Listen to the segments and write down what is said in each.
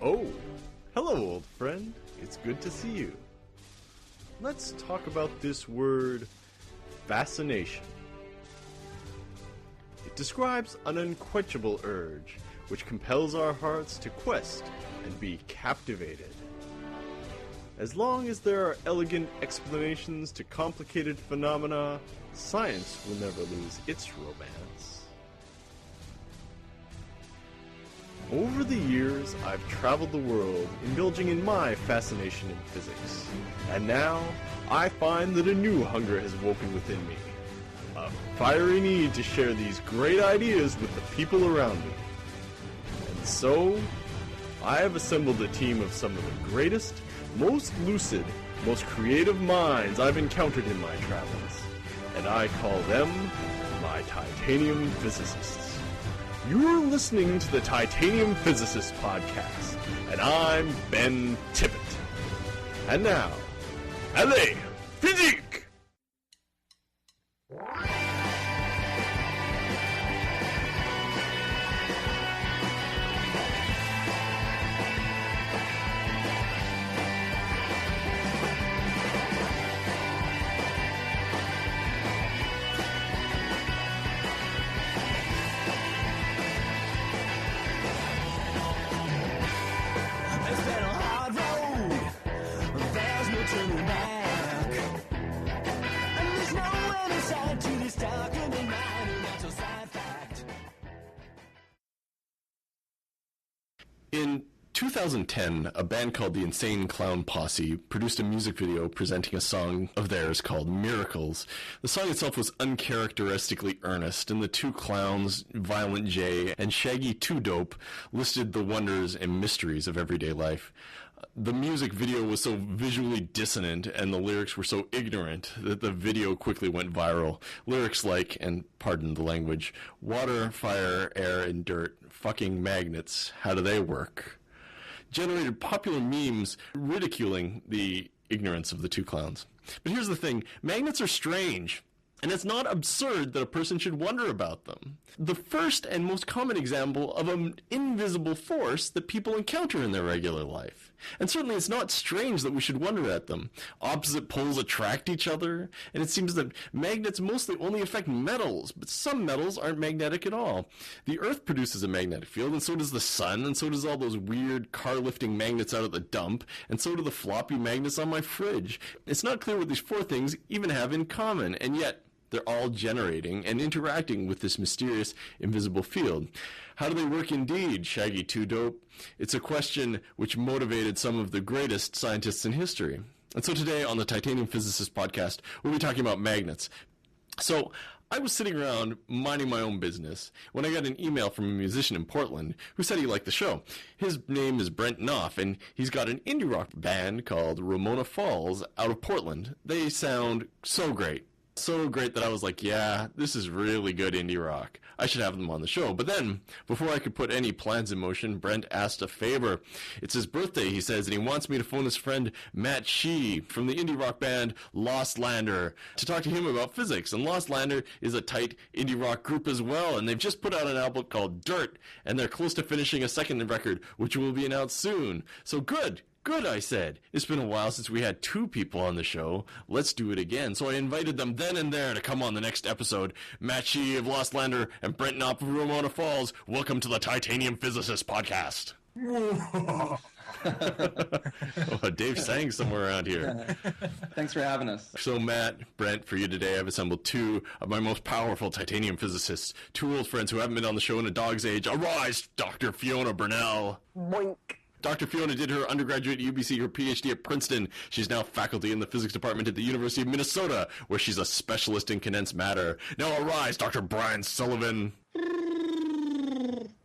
Oh, hello, old friend. It's good to see you. Let's talk about this word, fascination. It describes an unquenchable urge which compels our hearts to quest and be captivated. As long as there are elegant explanations to complicated phenomena, science will never lose its romance. Over the years, I've traveled the world, indulging in my fascination in physics. And now, I find that a new hunger has woken within me. A fiery need to share these great ideas with the people around me. And so, I have assembled a team of some of the greatest, most lucid, most creative minds I've encountered in my travels. And I call them my titanium physicists. You're listening to the Titanium Physicist Podcast, and I'm Ben Tippett. And now, allez, physique! In 2010, a band called the Insane Clown Posse produced a music video presenting a song of theirs called Miracles. The song itself was uncharacteristically earnest, and the two clowns, Violent J and Shaggy 2 Dope, listed the wonders and mysteries of everyday life. The music video was so visually dissonant and the lyrics were so ignorant that the video quickly went viral. Lyrics like, and pardon the language, water, fire, air, and dirt, fucking magnets, how do they work? Generated popular memes ridiculing the ignorance of the two clowns. But here's the thing, magnets are strange. And it's not absurd that a person should wonder about them. The first and most common example of an invisible force that people encounter in their regular life. And certainly it's not strange that we should wonder at them. Opposite poles attract each other, and it seems that magnets mostly only affect metals, but some metals aren't magnetic at all. The Earth produces a magnetic field, and so does the sun, and so does all those weird car-lifting magnets out at the dump, and so do the floppy magnets on my fridge. It's not clear what these four things even have in common, and yet they're all generating and interacting with this mysterious invisible field. How do they work indeed, Shaggy 2 Dope? It's a question which motivated some of the greatest scientists in history. And so today on the Titanium Physicist Podcast, we'll be talking about magnets. So I was sitting around minding my own business when I got an email from a musician in Portland who said he liked the show. His name is Brent Knopf, and he's got an indie rock band called Ramona Falls out of Portland. They sound so great. So great that I was like, yeah, this is really good indie rock. I should have them on the show. But then, before I could put any plans in motion, Brent asked a favor. It's his birthday, he says, and he wants me to phone his friend Matt Sheehy from the indie rock band Lost Lander to talk to him about physics. And Lost Lander is a tight indie rock group as well, and they've just put out an album called Dirt, and they're close to finishing a second record, which will be announced soon. So good, I said. It's been a while since we had two people on the show. Let's do it again. So I invited them then and there to come on the next episode. Matt Sheehy of Lost Lander and Brent Knopf of Ramona Falls. Welcome to the Titanium Physicist Podcast. Oh, Dave sang somewhere around here. Thanks for having us. So Matt, Brent, for you today, I've assembled two of my most powerful titanium physicists, two old friends who haven't been on the show in a dog's age. Arise, Dr. Fiona Burnell. Boink. Dr. Fiona did her undergraduate at UBC, her PhD at Princeton. She's now faculty in the physics department at the University of Minnesota, where she's a specialist in condensed matter. Now arise, Dr. Brian Sullivan.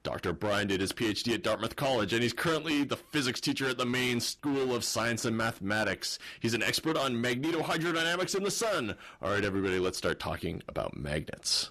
Dr. Brian did his PhD at Dartmouth College, and he's currently the physics teacher at the Maine School of Science and Mathematics. He's an expert on magnetohydrodynamics in the sun. All right, everybody, let's start talking about magnets.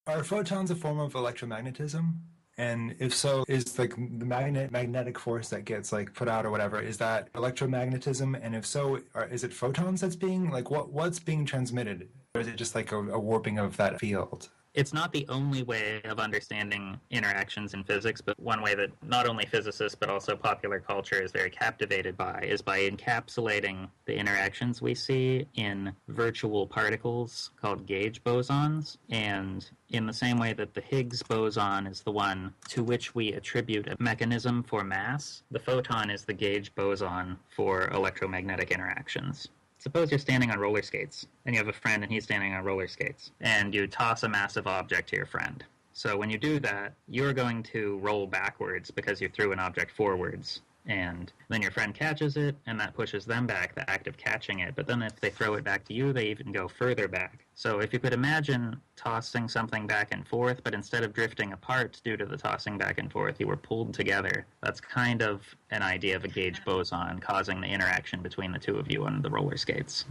Are photons a form of electromagnetism? And if so, is like the magnetic force that gets like put out or whatever, is that electromagnetism? And if so, is it photons that's being like what's being transmitted, or is it just like a warping of that field? It's not the only way of understanding interactions in physics, but one way that not only physicists but also popular culture is very captivated by is by encapsulating the interactions we see in virtual particles called gauge bosons. And in the same way that the Higgs boson is the one to which we attribute a mechanism for mass, the photon is the gauge boson for electromagnetic interactions. Suppose you're standing on roller skates, and you have a friend and he's standing on roller skates, and you toss a massive object to your friend. So when you do that, you're going to roll backwards because you threw an object forwards, and then your friend catches it, and that pushes them back, the act of catching it. But then if they throw it back to you, they even go further back. So if you could imagine tossing something back and forth, but instead of drifting apart due to the tossing back and forth, you were pulled together. That's kind of an idea of a gauge boson causing the interaction between the two of you on the roller skates.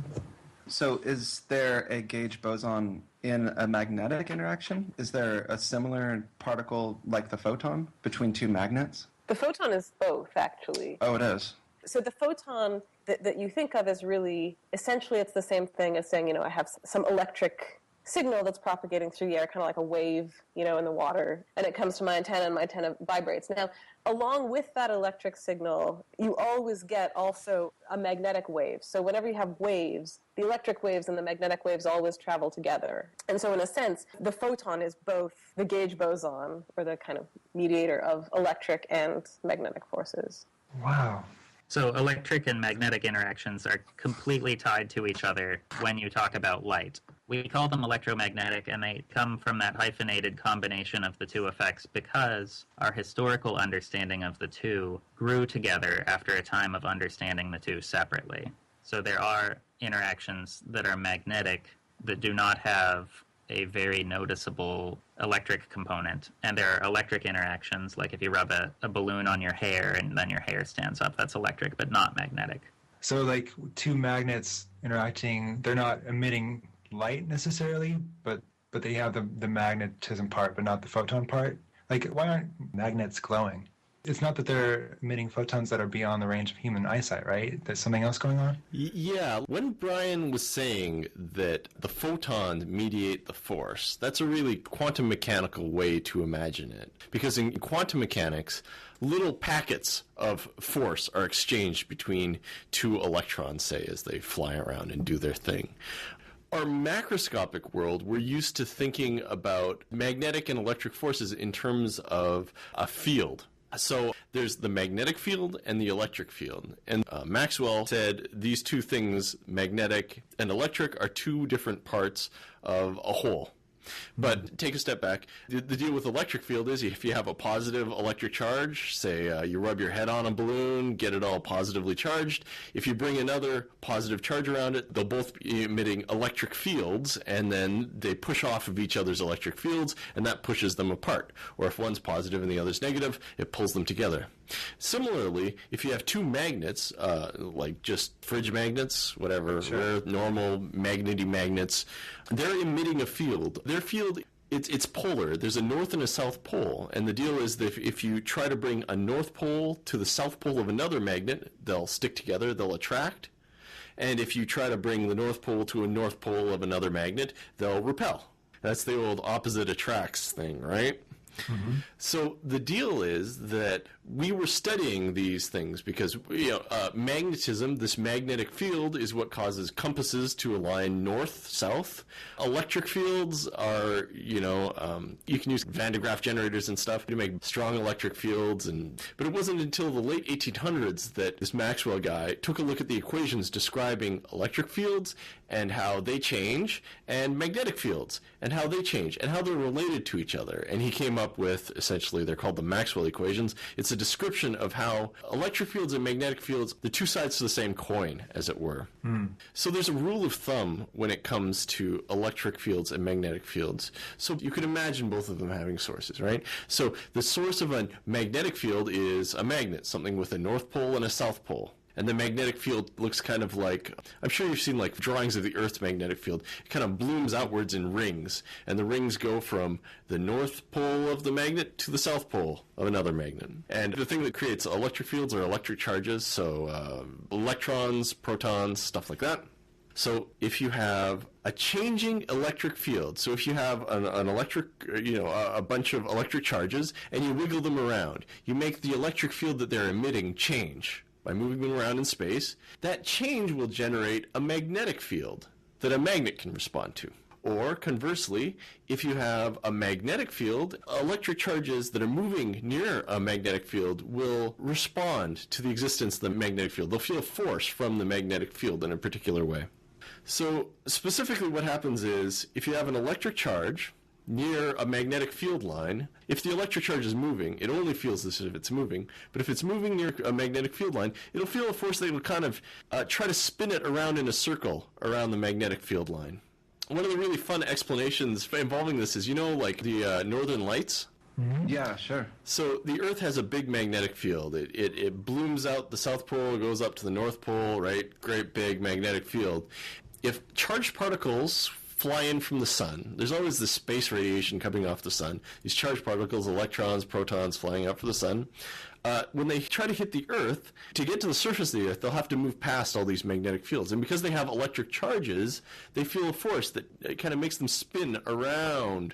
So is there a gauge boson in a magnetic interaction? Is there a similar particle like the photon between two magnets? The photon is both, actually. Oh, it is. So the photon that you think of as really, essentially it's the same thing as saying, I have some electric signal that's propagating through the air, kind of like a wave, in the water, and it comes to my antenna, and my antenna vibrates. Now, along with that electric signal, you always get also a magnetic wave. So whenever you have waves, the electric waves and the magnetic waves always travel together. And so in a sense, the photon is both the gauge boson, or the kind of mediator of electric and magnetic forces. Wow. So electric and magnetic interactions are completely tied to each other when you talk about light. We call them electromagnetic, and they come from that hyphenated combination of the two effects because our historical understanding of the two grew together after a time of understanding the two separately. So there are interactions that are magnetic that do not have a very noticeable electric component. And there are electric interactions, like if you rub a balloon on your hair and then your hair stands up, that's electric, but not magnetic. So like two magnets interacting, they're not emitting light necessarily, but they have the magnetism part, but not the photon part. Like, why aren't magnets glowing? It's not that they're emitting photons that are beyond the range of human eyesight, right? There's something else going on? Yeah, when Brian was saying that the photons mediate the force, that's a really quantum mechanical way to imagine it. Because in quantum mechanics, little packets of force are exchanged between two electrons, say, as they fly around and do their thing. Our macroscopic world, we're used to thinking about magnetic and electric forces in terms of a field. So there's the magnetic field and the electric field. And Maxwell said these two things, magnetic and electric, are two different parts of a whole. But take a step back. The deal with electric field is if you have a positive electric charge, say you rub your head on a balloon, get it all positively charged. If you bring another positive charge around it, they'll both be emitting electric fields, and then they push off of each other's electric fields, and that pushes them apart. Or if one's positive and the other's negative, it pulls them together. Similarly, if you have two magnets, like just fridge magnets, whatever, sure, normal magnety magnets, they're emitting a field. Their field, it's polar. There's a north and a south pole. And the deal is that if you try to bring a north pole to the south pole of another magnet, they'll stick together, they'll attract. And if you try to bring the north pole to a north pole of another magnet, they'll repel. That's the old opposite attracts thing, right? Mm-hmm. So the deal is that we were studying these things because magnetism, this magnetic field, is what causes compasses to align north-south. Electric fields are, you can use Van de Graaff generators and stuff to make strong electric fields. But it wasn't until the late 1800s that this Maxwell guy took a look at the equations describing electric fields and how they change, and magnetic fields and how they change, and how they're related to each other. And he came up with, essentially, they're called the Maxwell equations. It's a description of how electric fields and magnetic fields, the two sides to the same coin, as it were. Mm. So there's a rule of thumb when it comes to electric fields and magnetic fields. So you could imagine both of them having sources, right? So the source of a magnetic field is a magnet, something with a north pole and a south pole. And the magnetic field looks kind of like, I'm sure you've seen like drawings of the Earth's magnetic field. It kind of blooms outwards in rings, and the rings go from the north pole of the magnet to the south pole of another magnet. And the thing that creates electric fields are electric charges, so electrons, protons, stuff like that. So if you have a changing electric field, so if you have an electric, a bunch of electric charges, and you wiggle them around, you make the electric field that they're emitting change by moving them around in space, that change will generate a magnetic field that a magnet can respond to. Or conversely, if you have a magnetic field, electric charges that are moving near a magnetic field will respond to the existence of the magnetic field. They'll feel a force from the magnetic field in a particular way. So specifically what happens is, if you have an electric charge near a magnetic field line, if the electric charge is moving, it only feels this if it's moving, but if it's moving near a magnetic field line, it'll feel a force that will kind of try to spin it around in a circle around the magnetic field line. One of the really fun explanations involving this is, like the Northern Lights? Mm-hmm. Yeah, sure. So the Earth has a big magnetic field. It blooms out the South Pole, goes up to the North Pole, right? Great big magnetic field. If charged particles fly in from the sun, there's always this space radiation coming off the sun. These charged particles, electrons, protons flying up from the sun. When they try to hit the Earth, to get to the surface of the Earth, they'll have to move past all these magnetic fields. And because they have electric charges, they feel a force that kind of makes them spin around,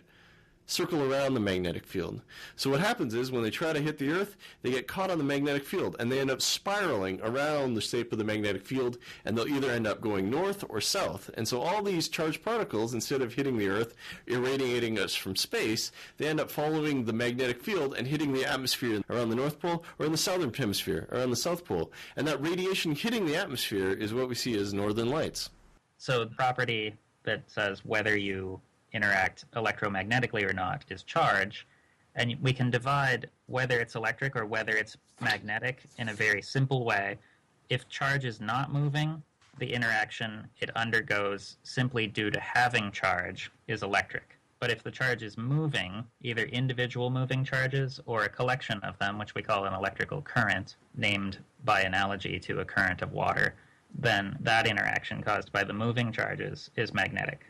circle around the magnetic field. So what happens is when they try to hit the Earth, they get caught on the magnetic field, and they end up spiraling around the shape of the magnetic field, and they'll either end up going north or south. And so all these charged particles, instead of hitting the Earth, irradiating us from space, they end up following the magnetic field and hitting the atmosphere around the North Pole or in the southern hemisphere, around the South Pole. And that radiation hitting the atmosphere is what we see as northern lights. So the property that says whether you interact electromagnetically or not is charge, and we can divide whether it's electric or whether it's magnetic in a very simple way. If charge is not moving, the interaction it undergoes simply due to having charge is electric. But if the charge is moving, either individual moving charges or a collection of them, which we call an electrical current, named by analogy to a current of water, then that interaction caused by the moving charges is magnetic.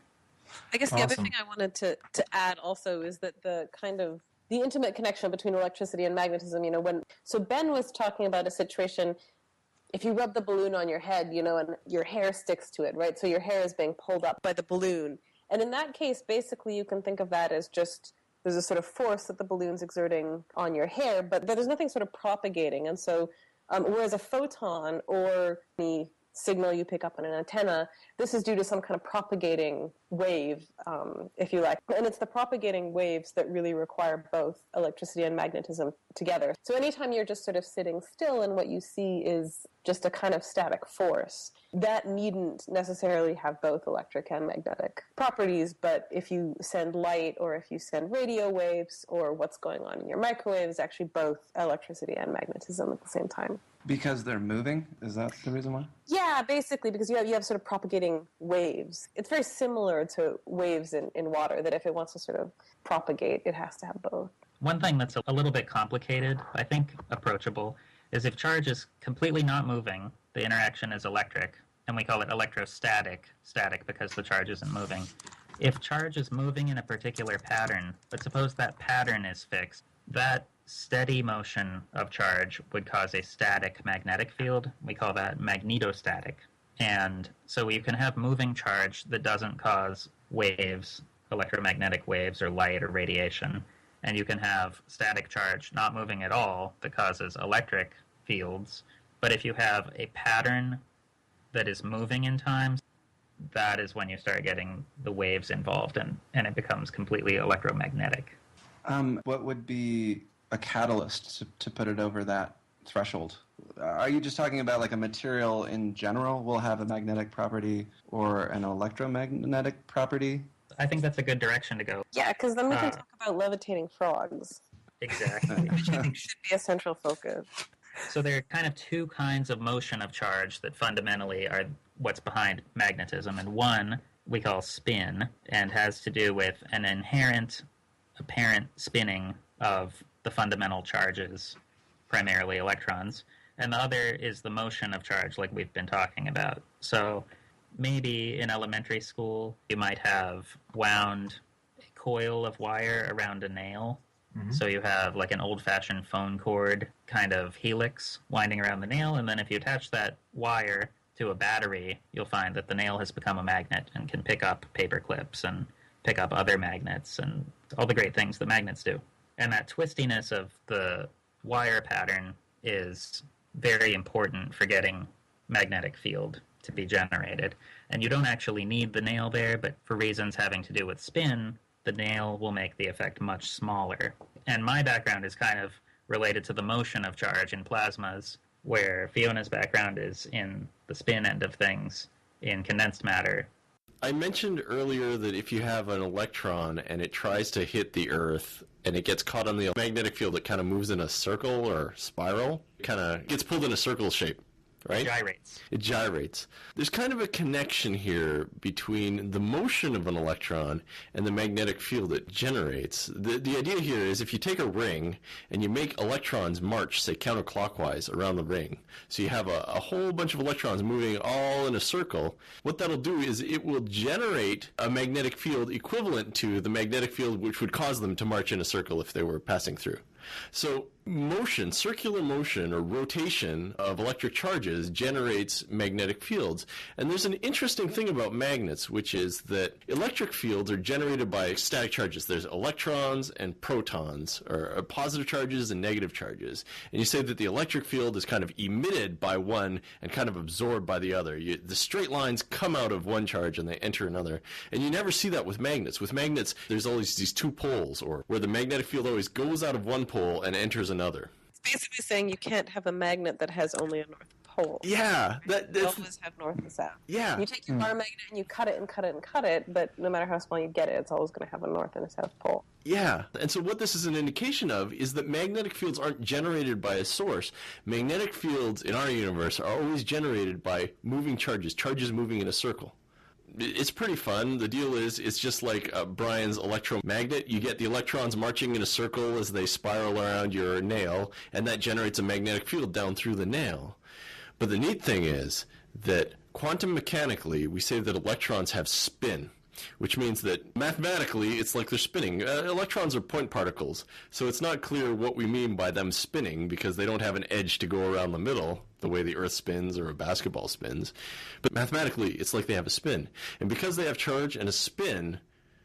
I guess the other thing I wanted to add also is that the intimate connection between electricity and magnetism, so Ben was talking about a situation, if you rub the balloon on your head, and your hair sticks to it, right? So your hair is being pulled up by the balloon. And in that case, basically you can think of that as just, there's a sort of force that the balloon's exerting on your hair, but there's nothing sort of propagating. And so, whereas a photon or the signal you pick up on an antenna, this is due to some kind of propagating wave, if you like. And it's the propagating waves that really require both electricity and magnetism together. So anytime you're just sort of sitting still and what you see is just a kind of static force, that needn't necessarily have both electric and magnetic properties, but if you send light or if you send radio waves or what's going on in your microwave is actually both electricity and magnetism at the same time. Because they're moving? Is that the reason why? Yeah, basically, because you have sort of propagating waves. It's very similar to waves in water, that if it wants to sort of propagate, it has to have both. One thing that's a little bit complicated, I think approachable, is if charge is completely not moving, the interaction is electric, and we call it electrostatic, static because the charge isn't moving. If charge is moving in a particular pattern, but suppose that pattern is fixed, that steady motion of charge would cause a static magnetic field. We call that magnetostatic. And so you can have moving charge that doesn't cause waves, electromagnetic waves or light or radiation. And you can have static charge not moving at all that causes electric fields. But if you have a pattern that is moving in time, that is when you start getting the waves involved and it becomes completely electromagnetic. What would be a catalyst to put it over that threshold? Are you just talking about like a material in general will have a magnetic property or an electromagnetic property? I think that's a good direction to go. Yeah, because then we can talk about levitating frogs. Exactly. Which I think should be a central focus. So there are kind of two kinds of motion of charge that fundamentally are what's behind magnetism. And one we call spin and has to do with an inherent, apparent spinning of the fundamental charges, primarily electrons. And the other is the motion of charge, like we've been talking about. So maybe in elementary school, you might have wound a coil of wire around a nail. Mm-hmm. So you have like an old-fashioned phone cord kind of helix winding around the nail, and then if you attach that wire to a battery, you'll find that the nail has become a magnet and can pick up paper clips and pick up other magnets and all the great things that magnets do. And that twistiness of the wire pattern is very important for getting magnetic field to be generated. And you don't actually need the nail there, but for reasons having to do with spin, the nail will make the effect much smaller. And my background is kind of related to the motion of charge in plasmas, where Fiona's background is in the spin end of things in condensed matter. I mentioned earlier that if you have an electron and it tries to hit the Earth and it gets caught on the magnetic field, it kind of moves in a circle or spiral. It kind of gets pulled in a circle shape, right? It gyrates. There's kind of a connection here between the motion of an electron and the magnetic field it generates. The idea here is if you take a ring and you make electrons march, say, counterclockwise around the ring, so you have a whole bunch of electrons moving all in a circle, what that'll do is it will generate a magnetic field equivalent to the magnetic field which would cause them to march in a circle if they were passing through. So motion, circular motion or rotation of electric charges generates magnetic fields. And there's an interesting thing about magnets, which is that electric fields are generated by static charges. There's electrons and protons, or positive charges and negative charges. And you say that the electric field is kind of emitted by one and kind of absorbed by the other. The straight lines come out of one charge and they enter another. And you never see that with magnets. With magnets, there's always these two poles, or where the magnetic field always goes out of one pole and enters another. It's basically saying you can't have a magnet that has only a north pole. Yeah. You always have north and south. Yeah. You take your bar magnet and you cut it and cut it and cut it, but no matter how small you get it, it's always going to have a north and a south pole. Yeah. And so what this is an indication of is that magnetic fields aren't generated by a source. Magnetic fields in our universe are always generated by moving charges moving in a circle. It's pretty fun. The deal is, it's just like Brian's electromagnet. You get the electrons marching in a circle as they spiral around your nail, and that generates a magnetic field down through the nail. But the neat thing is that quantum mechanically, we say that electrons have spin, which means that mathematically it's like they're spinning. Electrons are point particles, so it's not clear what we mean by them spinning because they don't have an edge to go around the middle the way the Earth spins or a basketball spins. But mathematically, it's like they have a spin. And because they have charge and a spin,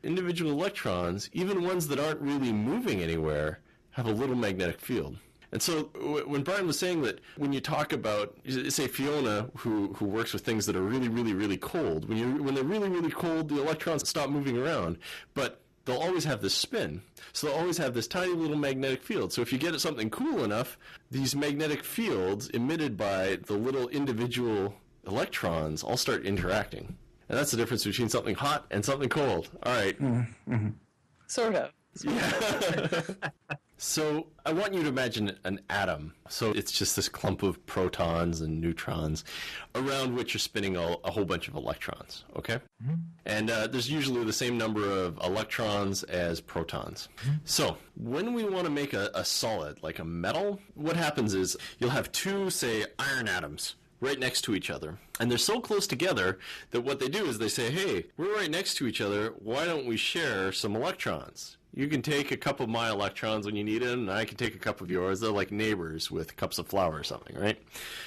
individual electrons, even ones that aren't really moving anywhere, have a little magnetic field. And so when Brian was saying that when you talk about, say, Fiona, who works with things that are really, really, really cold, when they're really, really cold, the electrons stop moving around, but they'll always have this spin. So they'll always have this tiny little magnetic field. So if you get something cool enough, these magnetic fields emitted by the little individual electrons all start interacting. And that's the difference between something hot and something cold. All right. Mm-hmm. Sort of. Yeah. So I want you to imagine an atom. So it's just this clump of protons and neutrons around which are spinning a whole bunch of electrons, okay? Mm-hmm. And there's usually the same number of electrons as protons. Mm-hmm. So when we want to make a solid, like a metal, what happens is you'll have two, say, iron atoms right next to each other. And they're so close together that what they do is they say, hey, we're right next to each other, why don't we share some electrons? You can take a cup of my electrons when you need them, and I can take a cup of yours. They're like neighbors with cups of flour or something, right?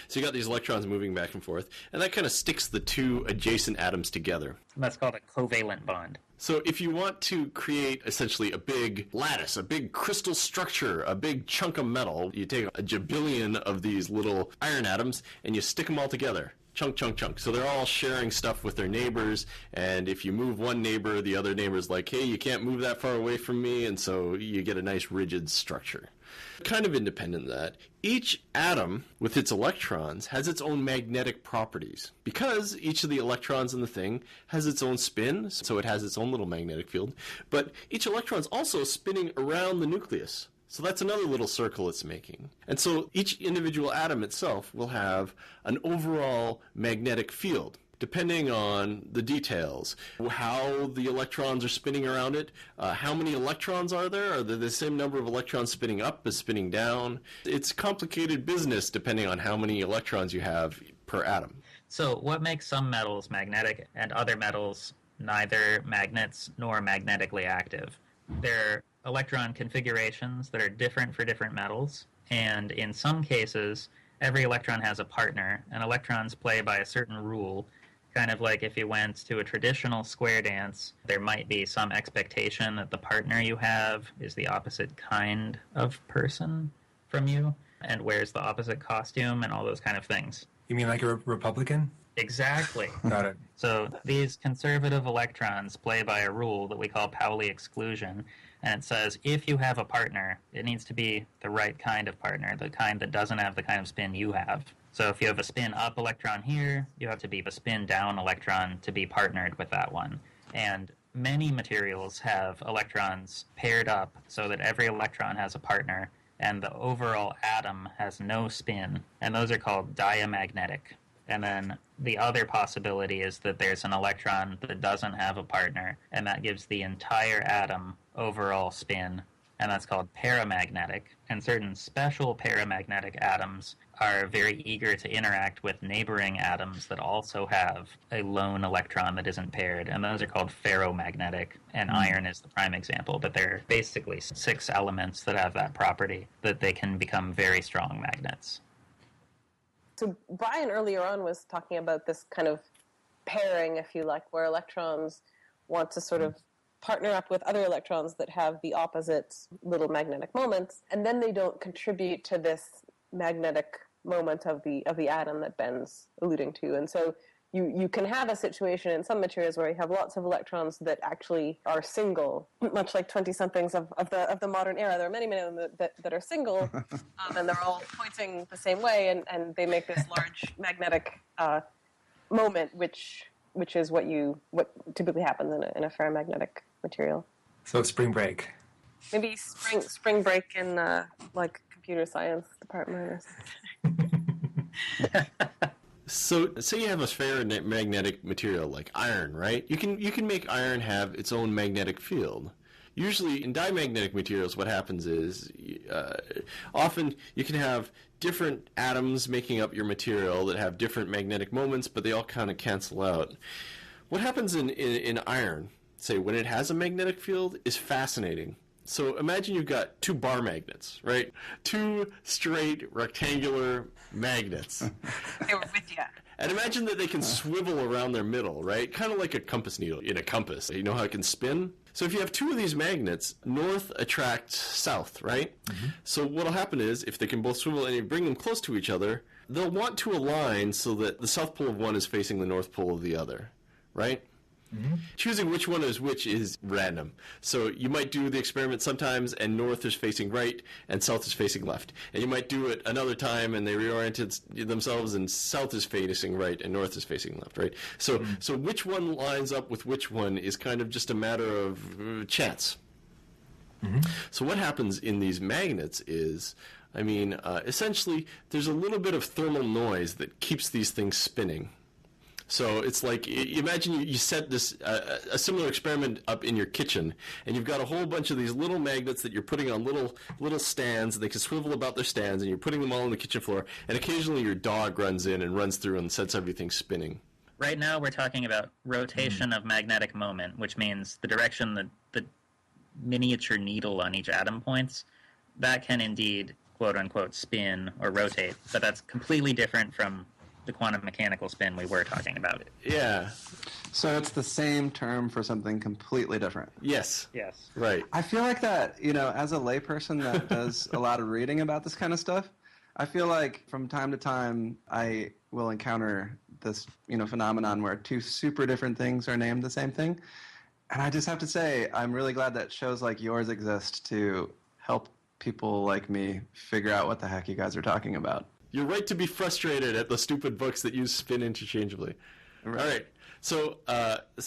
So you got these electrons moving back and forth, and that kind of sticks the two adjacent atoms together. That's called a covalent bond. So if you want to create essentially a big lattice, a big crystal structure, a big chunk of metal, you take a jabillion of these little iron atoms and you stick them all together. Chunk, chunk, chunk. So they're all sharing stuff with their neighbors, and if you move one neighbor, the other neighbor's like, hey, you can't move that far away from me, and so you get a nice rigid structure. Kind of independent of that, each atom with its electrons has its own magnetic properties. Because each of the electrons in the thing has its own spin, so it has its own little magnetic field, but each electron's also spinning around the nucleus. So that's another little circle it's making. And so each individual atom itself will have an overall magnetic field, depending on the details. How the electrons are spinning around it, how many electrons are there? Are there the same number of electrons spinning up as spinning down? It's complicated business depending on how many electrons you have per atom. So what makes some metals magnetic and other metals neither magnets nor magnetically active? They're electron configurations that are different for different metals, and in some cases, every electron has a partner, and electrons play by a certain rule. Kind of like if you went to a traditional square dance, there might be some expectation that the partner you have is the opposite kind of person from you and wears the opposite costume and all those kind of things. You mean like a Republican? Exactly. Got it. So these conservative electrons play by a rule that we call Pauli exclusion, and it says if you have a partner, it needs to be the right kind of partner, the kind that doesn't have the kind of spin you have. So if you have a spin up electron here, you have to be the spin down electron to be partnered with that one. And many materials have electrons paired up so that every electron has a partner, and the overall atom has no spin, and those are called diamagnetic. And then the other possibility is that there's an electron that doesn't have a partner, and that gives the entire atom overall spin, and that's called paramagnetic. And certain special paramagnetic atoms are very eager to interact with neighboring atoms that also have a lone electron that isn't paired, and those are called ferromagnetic, and iron is the prime example. But there are basically 6 elements that have that property, that they can become very strong magnets. So Brian earlier on was talking about this kind of pairing, if you like, where electrons want to sort of partner up with other electrons that have the opposite little magnetic moments, and then they don't contribute to this magnetic moment of the atom that Ben's alluding to. And so you can have a situation in some materials where you have lots of electrons that actually are single, much like 20-somethings of the modern era. There are many of them that are single, and they're all pointing the same way, and they make this large magnetic moment, which is what typically happens in a ferromagnetic material. So spring break. Maybe spring break in like computer science department or something. So, say you have a ferromagnetic material like iron, right? You can make iron have its own magnetic field. Usually, in diamagnetic materials, what happens is often you can have different atoms making up your material that have different magnetic moments, but they all kind of cancel out. What happens in iron, say, when it has a magnetic field, is fascinating. So imagine you've got 2 bar magnets, right? 2 straight rectangular magnets. They were with you. And imagine that they can swivel around their middle, right? Kind of like a compass needle in a compass. You know how it can spin? So if you have 2 of these magnets, north attracts south, right? Mm-hmm. So what'll happen is, if they can both swivel and you bring them close to each other, they'll want to align so that the south pole of one is facing the north pole of the other, right? Mm-hmm. Choosing which one is which is random. So you might do the experiment sometimes and north is facing right and south is facing left. And you might do it another time and they reoriented themselves and south is facing right and north is facing left, right? So so which one lines up with which one is kind of just a matter of chance. Mm-hmm. So what happens in these magnets is, essentially there's a little bit of thermal noise that keeps these things spinning. So it's like, imagine you set this a similar experiment up in your kitchen, and you've got a whole bunch of these little magnets that you're putting on little stands, and they can swivel about their stands, and you're putting them all on the kitchen floor, and occasionally your dog runs in and runs through and sets everything spinning. Right now we're talking about rotation of magnetic moment, which means the direction that the miniature needle on each atom points, that can indeed, quote-unquote, spin or rotate, but that's completely different from the quantum mechanical spin we were talking about. Yeah. So it's the same term for something completely different. Yes. Yes. Right. I feel like that, as a layperson that does a lot of reading about this kind of stuff, I feel like from time to time I will encounter this, phenomenon where 2 super different things are named the same thing. And I just have to say, I'm really glad that shows like yours exist to help people like me figure out what the heck you guys are talking about. You're right to be frustrated at the stupid books that use spin interchangeably. Right. All right. So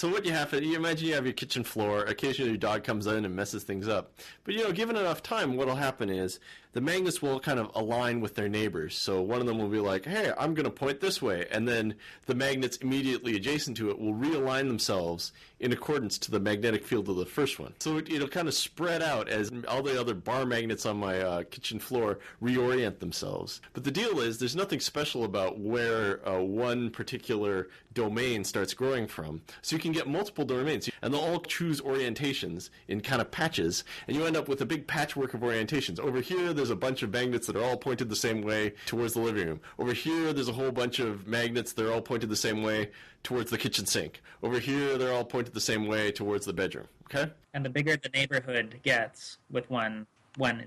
what you imagine you have your kitchen floor. Occasionally your dog comes in and messes things up. But, given enough time, what'll happen is the magnets will kind of align with their neighbors. So one of them will be like, hey, I'm going to point this way. And then the magnets immediately adjacent to it will realign themselves in accordance to the magnetic field of the first one. So it'll kind of spread out as all the other bar magnets on my kitchen floor reorient themselves. But the deal is there's nothing special about where one particular domain starts growing from. So you can get multiple domains, and they'll all choose orientations in kind of patches, and you end up with a big patchwork of orientations. Over here, there's a bunch of magnets that are all pointed the same way towards the living room. Over here, there's a whole bunch of magnets that are all pointed the same way towards the kitchen sink. Over here, they're all pointed the same way towards the bedroom. Okay? And the bigger the neighborhood gets with one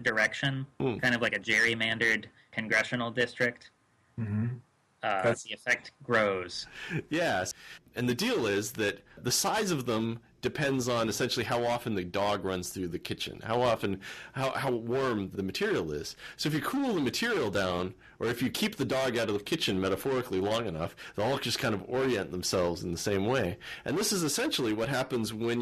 direction, kind of like a gerrymandered congressional district, the effect grows. Yes. And the deal is that the size of them depends on essentially how often the dog runs through the kitchen, how warm the material is. So if you cool the material down, or if you keep the dog out of the kitchen metaphorically long enough, they'll all just kind of orient themselves in the same way. And this is essentially what happens when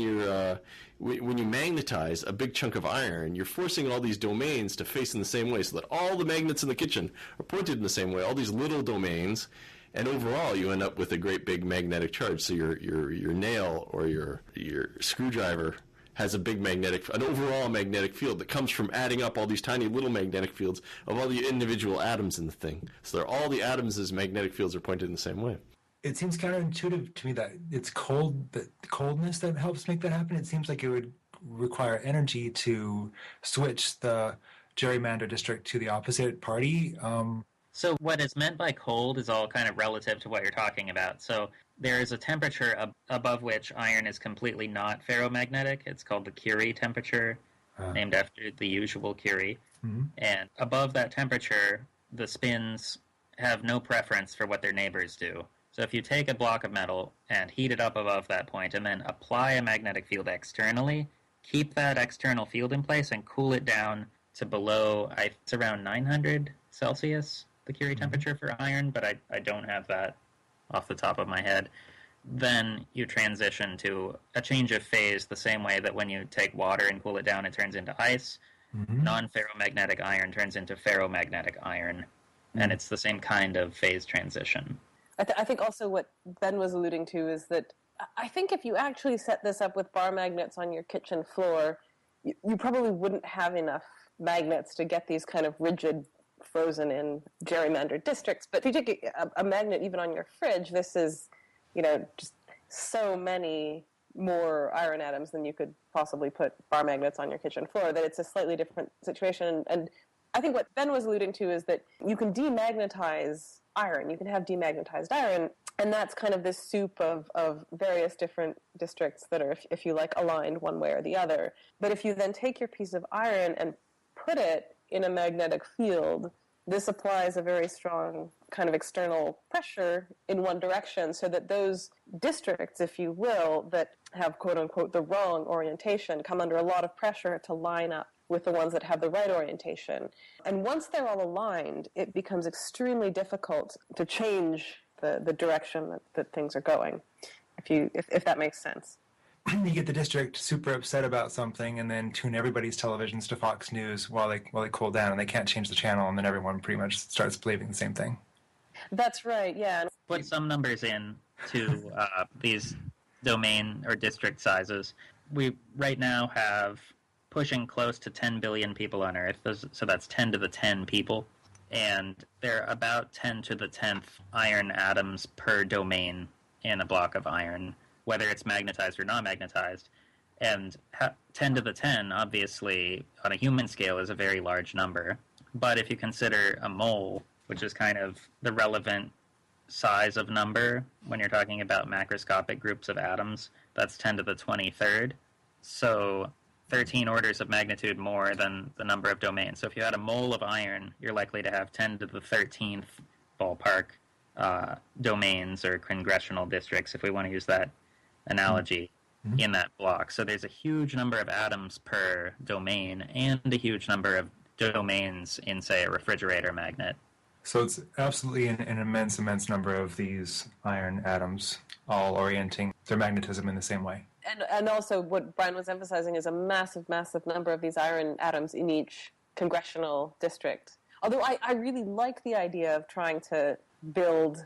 when you magnetize a big chunk of iron. You're forcing all these domains to face in the same way, so that all the magnets in the kitchen are pointed in the same way, all these little domains. And overall, you end up with a great big magnetic charge. So your nail or your screwdriver has an overall magnetic field that comes from adding up all these tiny little magnetic fields of all the individual atoms in the thing. So all the atoms' magnetic fields are pointed in the same way. It seems counterintuitive to me that it's the coldness that helps make that happen. It seems like it would require energy to switch the gerrymander district to the opposite party. So what is meant by cold is all kind of relative to what you're talking about. So there is a temperature above which iron is completely not ferromagnetic. It's called the Curie temperature, named after the usual Curie. Mm-hmm. And above that temperature, the spins have no preference for what their neighbors do. So if you take a block of metal and heat it up above that point and then apply a magnetic field externally, keep that external field in place and cool it down to below, it's around 900 Celsius. The Curie temperature for iron, but I don't have that off the top of my head. Then you transition to a change of phase the same way that when you take water and cool it down, it turns into ice. Non-ferromagnetic iron turns into ferromagnetic iron, and it's the same kind of phase transition. I think also what Ben was alluding to is that I think if you actually set this up with bar magnets on your kitchen floor, you probably wouldn't have enough magnets to get these kind of rigid frozen in gerrymandered districts. But if you take a magnet even on your fridge, this is, just so many more iron atoms than you could possibly put bar magnets on your kitchen floor, that it's a slightly different situation. And I think what Ben was alluding to is that you can demagnetize iron. You can have demagnetized iron, and that's kind of this soup of various different districts that are, if you like, aligned one way or the other. But if you then take your piece of iron and put it in a magnetic field, this applies a very strong kind of external pressure in one direction, so that those districts, if you will, that have quote-unquote the wrong orientation come under a lot of pressure to line up with the ones that have the right orientation. And once they're all aligned, it becomes extremely difficult to change the direction that things are going, if that makes sense. You get the district super upset about something and then tune everybody's televisions to Fox News while they cool down, and they can't change the channel, and then everyone pretty much starts believing the same thing. That's right, yeah. Put some numbers in to these domain or district sizes. We right now have pushing close to 10 billion people on Earth, so that's 10 to the 10 people, and there are about 10 to the 10th iron atoms per domain in a block of iron, whether it's magnetized or not magnetized. And 10 to the 10, obviously, on a human scale is a very large number. But if you consider a mole, which is kind of the relevant size of number when you're talking about macroscopic groups of atoms, that's 10 to the 23rd. So 13 orders of magnitude more than the number of domains. So if you had a mole of iron, you're likely to have 10 to the 13th ballpark domains or congressional districts, if we want to use that analogy, in that block. So there's a huge number of atoms per domain and a huge number of domains in, say, a refrigerator magnet. So it's absolutely an immense number of these iron atoms, all orienting their magnetism in the same way. And also what Brian was emphasizing is a massive number of these iron atoms in each congressional district. Although I really like the idea of trying to build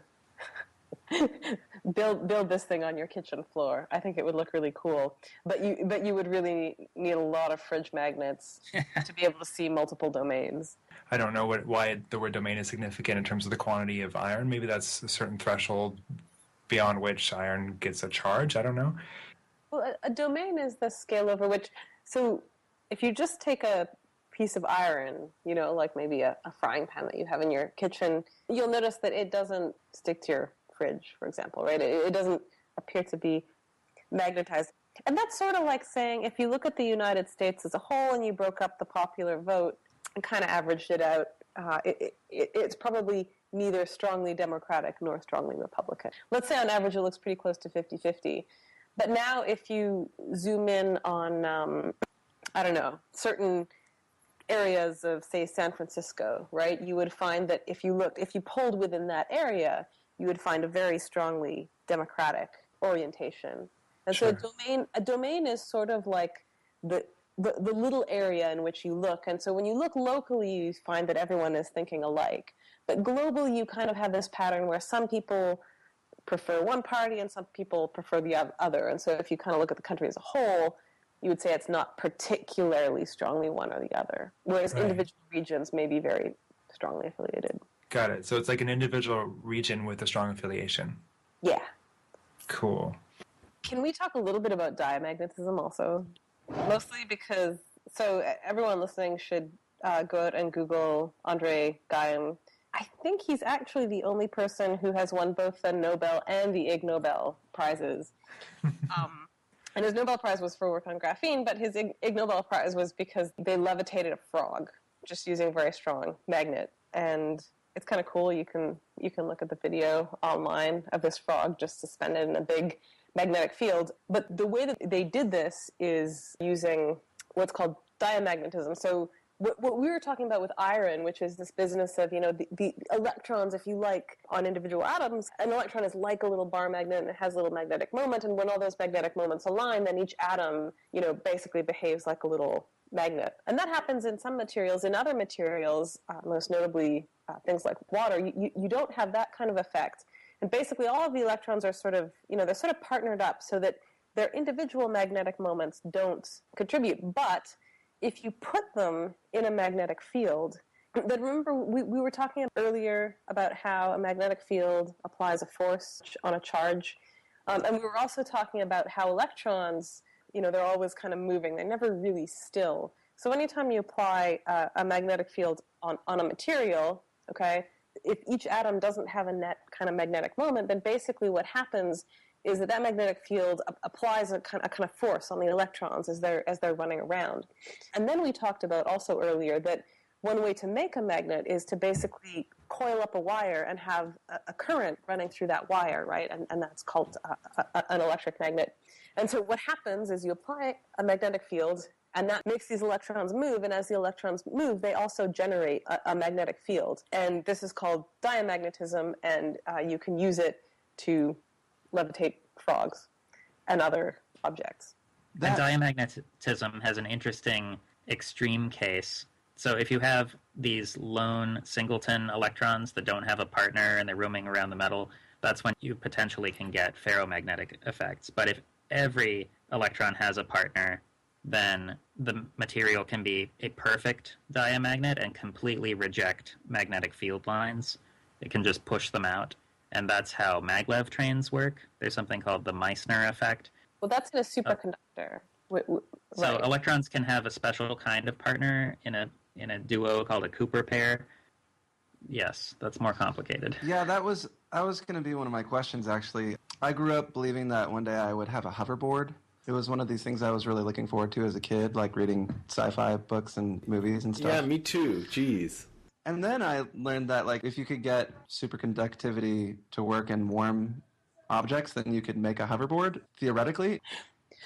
build this thing on your kitchen floor. I think it would look really cool. But you would really need a lot of fridge magnets to be able to see multiple domains. I don't know why the word domain is significant in terms of the quantity of iron. Maybe that's a certain threshold beyond which iron gets a charge. I don't know. Well, a domain is the scale over which... So if you just take a piece of iron, like maybe a frying pan that you have in your kitchen, you'll notice that it doesn't stick to your fridge, for example, right? It doesn't appear to be magnetized. And that's sort of like saying, if you look at the United States as a whole and you broke up the popular vote and kind of averaged it out, it's probably neither strongly Democratic nor strongly Republican. Let's say on average it looks pretty close to 50-50. But now if you zoom in on, certain areas of, say, San Francisco, right, you would find that if you polled within that area, you would find a very strongly Democratic orientation. And Sure. So a domain is sort of like the little area in which you look. And so when you look locally, you find that everyone is thinking alike. But globally, you kind of have this pattern where some people prefer one party and some people prefer the other. And so if you kind of look at the country as a whole, you would say it's not particularly strongly one or the other, whereas Right. individual regions may be very strongly affiliated. Got it. So it's like an individual region with a strong affiliation. Yeah. Cool. Can we talk a little bit about diamagnetism also? Mostly because, so everyone listening should go out and Google Andre Geim. I think he's actually the only person who has won both the Nobel and the Ig Nobel prizes. And his Nobel Prize was for work on graphene, but his Ig Nobel Prize was because they levitated a frog just using a very strong magnet. And it's kind of cool. You can look at the video online of this frog just suspended in a big magnetic field. But the way that they did this is using what's called diamagnetism. So what we were talking about with iron, which is this business of, the electrons, if you like, on individual atoms, an electron is like a little bar magnet and it has a little magnetic moment, and when all those magnetic moments align, then each atom, basically behaves like a little magnet. And that happens in some materials. In other materials, most notably things like water, you don't have that kind of effect. And basically all of the electrons are sort of, they're sort of partnered up so that their individual magnetic moments don't contribute, but if you put them in a magnetic field, then remember we were talking earlier about how a magnetic field applies a force on a charge. And we were also talking about how electrons, they're always kind of moving. They're never really still. So anytime you apply a magnetic field on a material, okay, if each atom doesn't have a net kind of magnetic moment, then basically what happens is that magnetic field applies a kind of force on the electrons as they're running around. And then we talked about also earlier that one way to make a magnet is to basically coil up a wire and have a current running through that wire, right? And that's called an electric magnet. And so what happens is you apply a magnetic field, and that makes these electrons move, and as the electrons move, they also generate a magnetic field. And this is called diamagnetism, and you can use it to levitate frogs and other objects. And diamagnetism has an interesting extreme case. So if you have these lone singleton electrons that don't have a partner and they're roaming around the metal, that's when you potentially can get ferromagnetic effects. But if every electron has a partner, then the material can be a perfect diamagnet and completely reject magnetic field lines. It can just push them out. And that's how maglev trains work. There's something called the Meissner effect. Well, that's in a superconductor. So electrons can have a special kind of partner in a duo called a Cooper pair. Yes, that's more complicated. Yeah, that was going to be one of my questions, actually. I grew up believing that one day I would have a hoverboard. It was one of these things I was really looking forward to as a kid, like reading sci-fi books and movies and stuff. Yeah, me too. Jeez. And then I learned that, if you could get superconductivity to work in warm objects, then you could make a hoverboard, theoretically.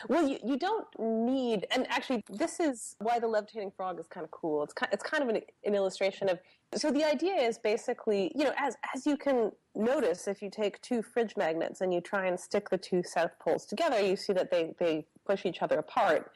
Well, you don't need, and actually this is why the levitating frog is kind of cool. It's kind of an illustration of, so the idea is basically, as you can notice, if you take two fridge magnets and you try and stick the two south poles together, you see that they push each other apart.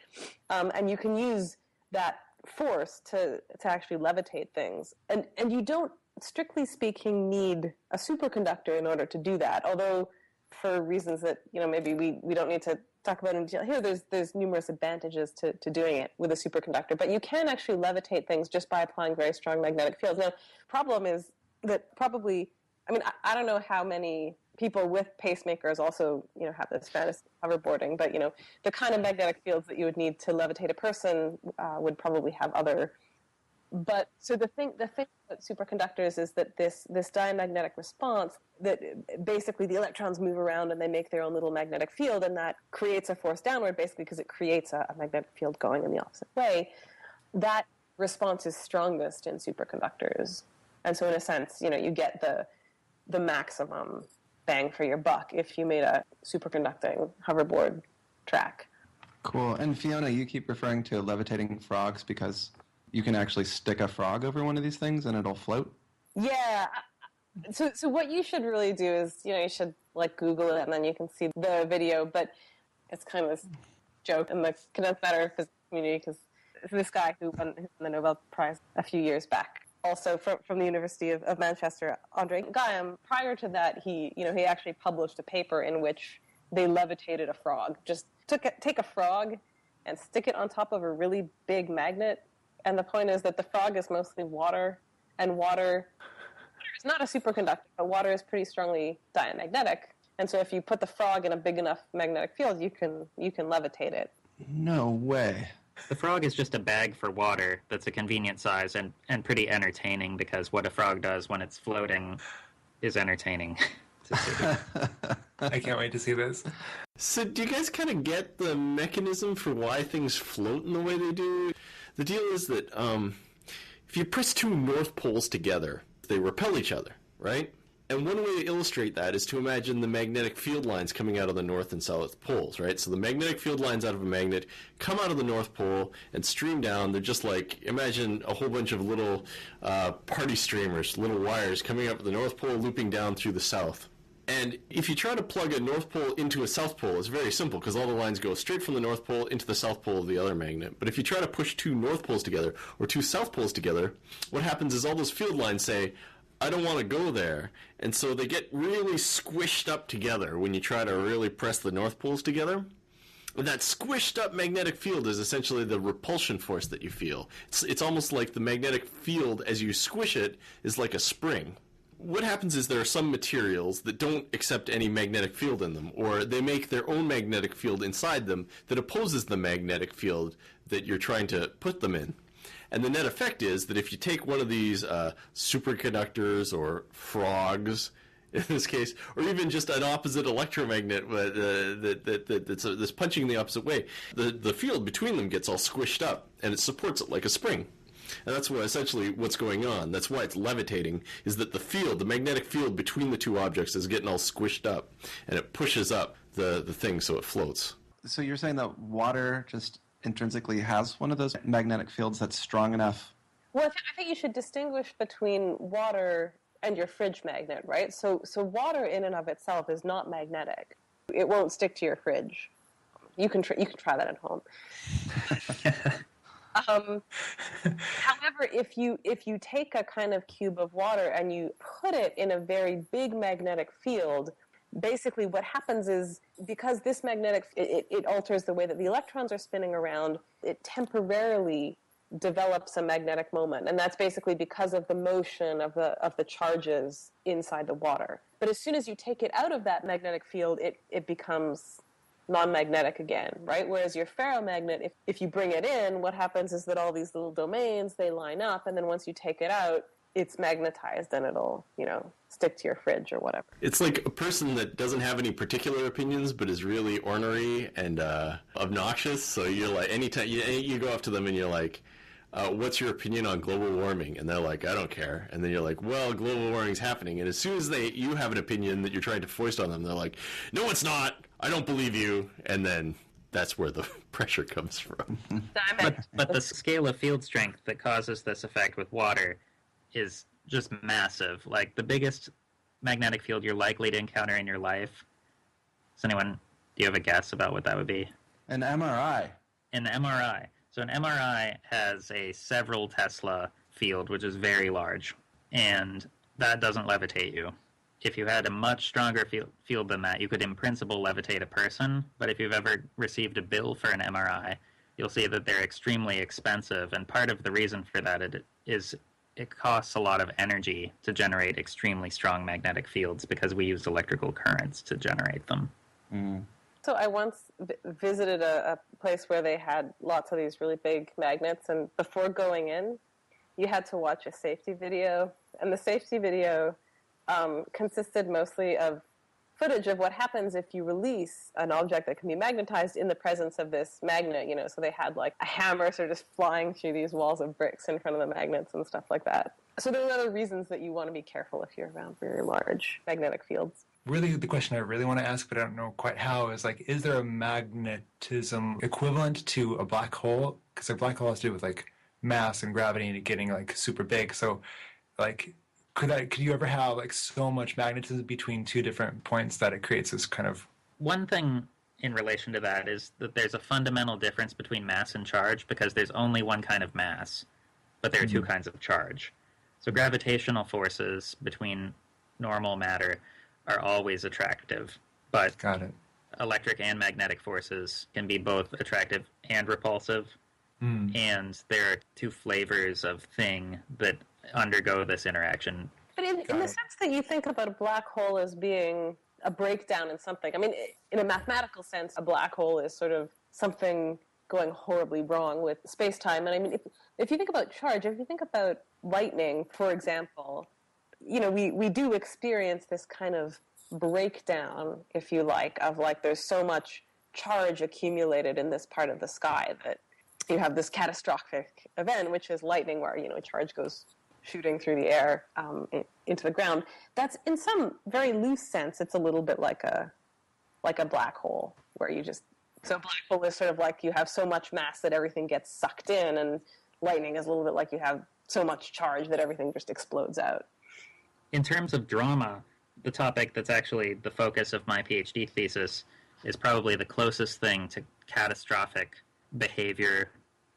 And you can use that force to actually levitate things. And you don't strictly speaking, need a superconductor in order to do that. Although, for reasons that maybe we don't need to talk about in detail here, there's numerous advantages to doing it with a superconductor. But you can actually levitate things just by applying very strong magnetic fields. Now, problem is that probably, I don't know how many people with pacemakers also have this fantasy hoverboarding, but the kind of magnetic fields that you would need to levitate a person would probably have other. But so the thing about superconductors is that this diamagnetic response, that basically the electrons move around and they make their own little magnetic field, and that creates a force downward, basically because it creates a magnetic field going in the opposite way. That response is strongest in superconductors, and so in a sense, you get the maximum bang for your buck if you made a superconducting hoverboard track. Cool. And Fiona, you keep referring to levitating frogs because you can actually stick a frog over one of these things and it'll float? Yeah. So what you should really do is, you should Google it and then you can see the video, but it's kind of this joke in the condensed matter physics community because this guy who won the Nobel Prize a few years back, also from the University of Manchester, Andre Guyam, prior to that, he actually published a paper in which they levitated a frog. Just take a frog and stick it on top of a really big magnet. And the point is that the frog is mostly water, and water is not a superconductor, but water is pretty strongly diamagnetic. And so if you put the frog in a big enough magnetic field, you can levitate it. No way. The frog is just a bag for water that's a convenient size and pretty entertaining, because what a frog does when it's floating is entertaining to see. I can't wait to see this. So do you guys kind of get the mechanism for why things float in the way they do? The deal is that if you press two north poles together, they repel each other, right? And one way to illustrate that is to imagine the magnetic field lines coming out of the north and south poles, right? So the magnetic field lines out of a magnet come out of the north pole and stream down. They're just like, imagine a whole bunch of little party streamers, little wires coming up the north pole, looping down through the south. And if you try to plug a north pole into a south pole, it's very simple because all the lines go straight from the north pole into the south pole of the other magnet. But if you try to push two north poles together or two south poles together, what happens is all those field lines say, I don't want to go there. And so they get really squished up together when you try to really press the north poles together. And that squished up magnetic field is essentially the repulsion force that you feel. It's almost like the magnetic field, as you squish it, is like a spring. What happens is there are some materials that don't accept any magnetic field in them, or they make their own magnetic field inside them that opposes the magnetic field that you're trying to put them in. And the net effect is that if you take one of these superconductors or frogs, in this case, or even just an opposite electromagnet that's punching the opposite way, the field between them gets all squished up, and it supports it like a spring. And that's essentially what's going on. That's why it's levitating, is that the magnetic field between the two objects is getting all squished up, and it pushes up the thing so it floats. So you're saying that water just intrinsically has one of those magnetic fields that's strong enough? Well, I think you should distinguish between water and your fridge magnet, right? So water in and of itself is not magnetic. It won't stick to your fridge. You can try that at home. However, if you take a kind of cube of water and you put it in a very big magnetic field, basically what happens is, because this it alters the way that the electrons are spinning around, it temporarily develops a magnetic moment, and that's basically because of the motion of the charges inside the water. But as soon as you take it out of that magnetic field, it becomes non-magnetic again, right? Whereas your ferromagnet, if you bring it in, what happens is that all these little domains, they line up, and then once you take it out, it's magnetized and it'll, stick to your fridge or whatever. It's like a person that doesn't have any particular opinions but is really ornery and obnoxious. So you're like, anytime you go up to them and you're like, what's your opinion on global warming? And they're like, I don't care. And then you're like, well, global warming's happening. And as soon as you have an opinion that you're trying to foist on them, they're like, no, it's not. I don't believe you. And then that's where the pressure comes from. But the scale of field strength that causes this effect with water is just massive. Like, the biggest magnetic field you're likely to encounter in your life. Do you have a guess about what that would be? An MRI. An MRI. So an MRI has a several Tesla field, which is very large. and that doesn't levitate you. If you had a much stronger field than that, you could in principle levitate a person, but if you've ever received a bill for an MRI, you'll see that they're extremely expensive, and part of the reason for that is it costs a lot of energy to generate extremely strong magnetic fields because we use electrical currents to generate them. Mm. So I once visited a place where they had lots of these really big magnets, and before going in, you had to watch a safety video, and the safety video consisted mostly of footage of what happens if you release an object that can be magnetized in the presence of this magnet, so they had like a hammer sort of just flying through these walls of bricks in front of the magnets and stuff like that. So there are other reasons that you want to be careful if you're around very large magnetic fields. Really, the question I really want to ask, but I don't know quite how, is like, is there a magnetism equivalent to a black hole? Because a black hole has to do with like mass and gravity and it getting like super big. So like, could you ever have like so much magnetism between two different points that it creates this kind of... One thing in relation to that is that there's a fundamental difference between mass and charge because there's only one kind of mass, but there are two kinds of charge. So gravitational forces between normal matter are always attractive, but Got it. electric and magnetic forces can be both attractive and repulsive, and there are two flavors of thing that undergo this interaction. But in the sense that you think about a black hole as being a breakdown in something, I mean, in a mathematical sense, a black hole is sort of something going horribly wrong with space-time. And I mean, if you think about charge, if you think about lightning, for example, we do experience this kind of breakdown, if you like, of like there's so much charge accumulated in this part of the sky that you have this catastrophic event, which is lightning, where charge goes shooting through the air into the ground. That's, in some very loose sense, it's a little bit like a black hole, where so a black hole is sort of like you have so much mass that everything gets sucked in, and lightning is a little bit like you have so much charge that everything just explodes out. In terms of drama, the topic that's actually the focus of my PhD thesis is probably the closest thing to catastrophic behavior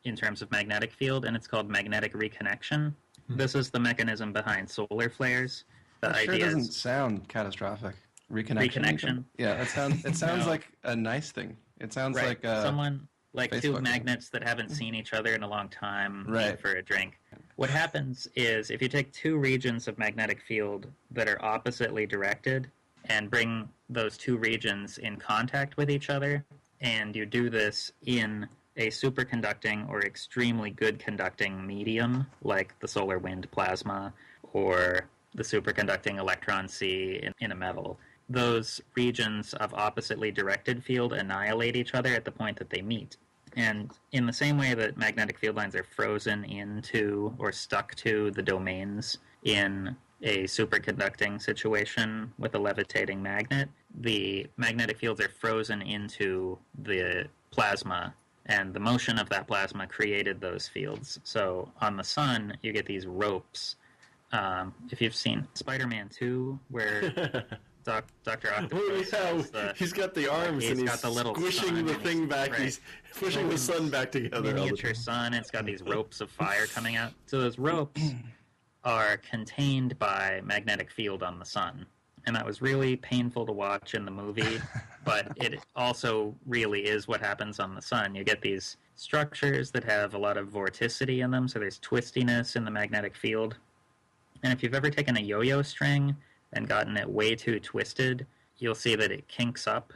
in terms of magnetic field, and it's called magnetic reconnection. This is the mechanism behind solar flares. The It sure idea doesn't is sound catastrophic. Reconnection. Yeah, it sounds like a nice thing. It sounds like someone like Facebook two magnets that haven't seen each other in a long time Right. for a drink. What happens is if you take two regions of magnetic field that are oppositely directed and bring those two regions in contact with each other, and you do this in a superconducting or extremely good conducting medium like the solar wind plasma or the superconducting electron sea in a metal, those regions of oppositely directed field annihilate each other at the point that they meet. And in the same way that magnetic field lines are frozen into or stuck to the domains in a superconducting situation with a levitating magnet, the magnetic fields are frozen into the plasma, and the motion of that plasma created those fields. So on the sun, you get these ropes. If you've seen Spider-Man 2, where Dr. Octopus he's got the arms and he's got the little squishing sun, the thing back. right. He's pushing the sun back together. Miniature sun. It's got these ropes of fire coming out. So those ropes are contained by magnetic field on the sun. And that was really painful to watch in the movie, but it also really is what happens on the sun. You get these structures that have a lot of vorticity in them, so there's twistiness in the magnetic field. And if you've ever taken a yo-yo string and gotten it way too twisted, you'll see that it kinks up.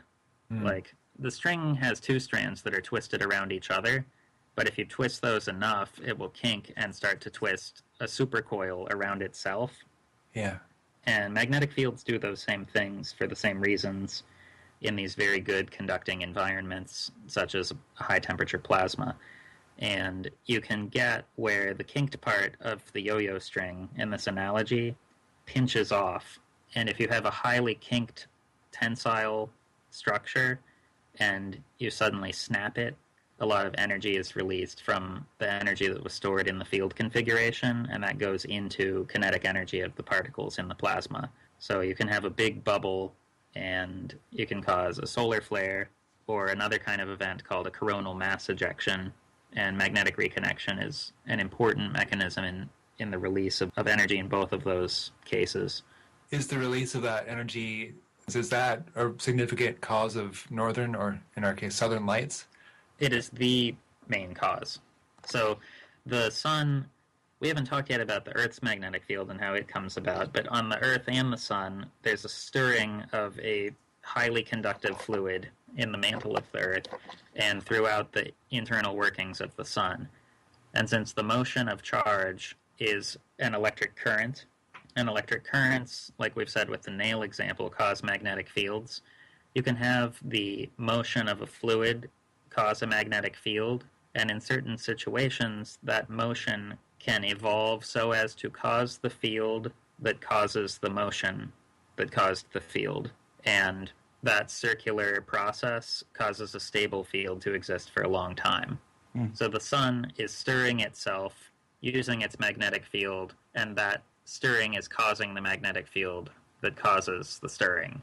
Like, the string has two strands that are twisted around each other, but if you twist those enough, it will kink and start to twist a supercoil around itself. Yeah. And magnetic fields do those same things for the same reasons in these very good conducting environments, such as high-temperature plasma. And you can get where the kinked part of the yo-yo string in this analogy pinches off. And if you have a highly kinked tensile structure and you suddenly snap it, a lot of energy is released from the energy that was stored in the field configuration, and that goes into kinetic energy of the particles in the plasma. So you can have a big bubble, and you can cause a solar flare, or another kind of event called a coronal mass ejection, and magnetic reconnection is an important mechanism in in the release of energy in both of those cases. Is the release of that energy, is that a significant cause of northern, or in our case, southern lights? It is the main cause. So the sun, we haven't talked yet about the Earth's magnetic field and how it comes about, but on the Earth and the sun, there's a stirring of a highly conductive fluid in the mantle of the Earth and throughout the internal workings of the sun. And since the motion of charge is an electric current, and electric currents, like we've said with the nail example, cause magnetic fields, you can have the motion of a fluid cause a magnetic field, and in certain situations, that motion can evolve so as to cause the field that causes the motion that caused the field. And that circular process causes a stable field to exist for a long time. So the sun is stirring itself using its magnetic field, and that stirring is causing the magnetic field that causes the stirring.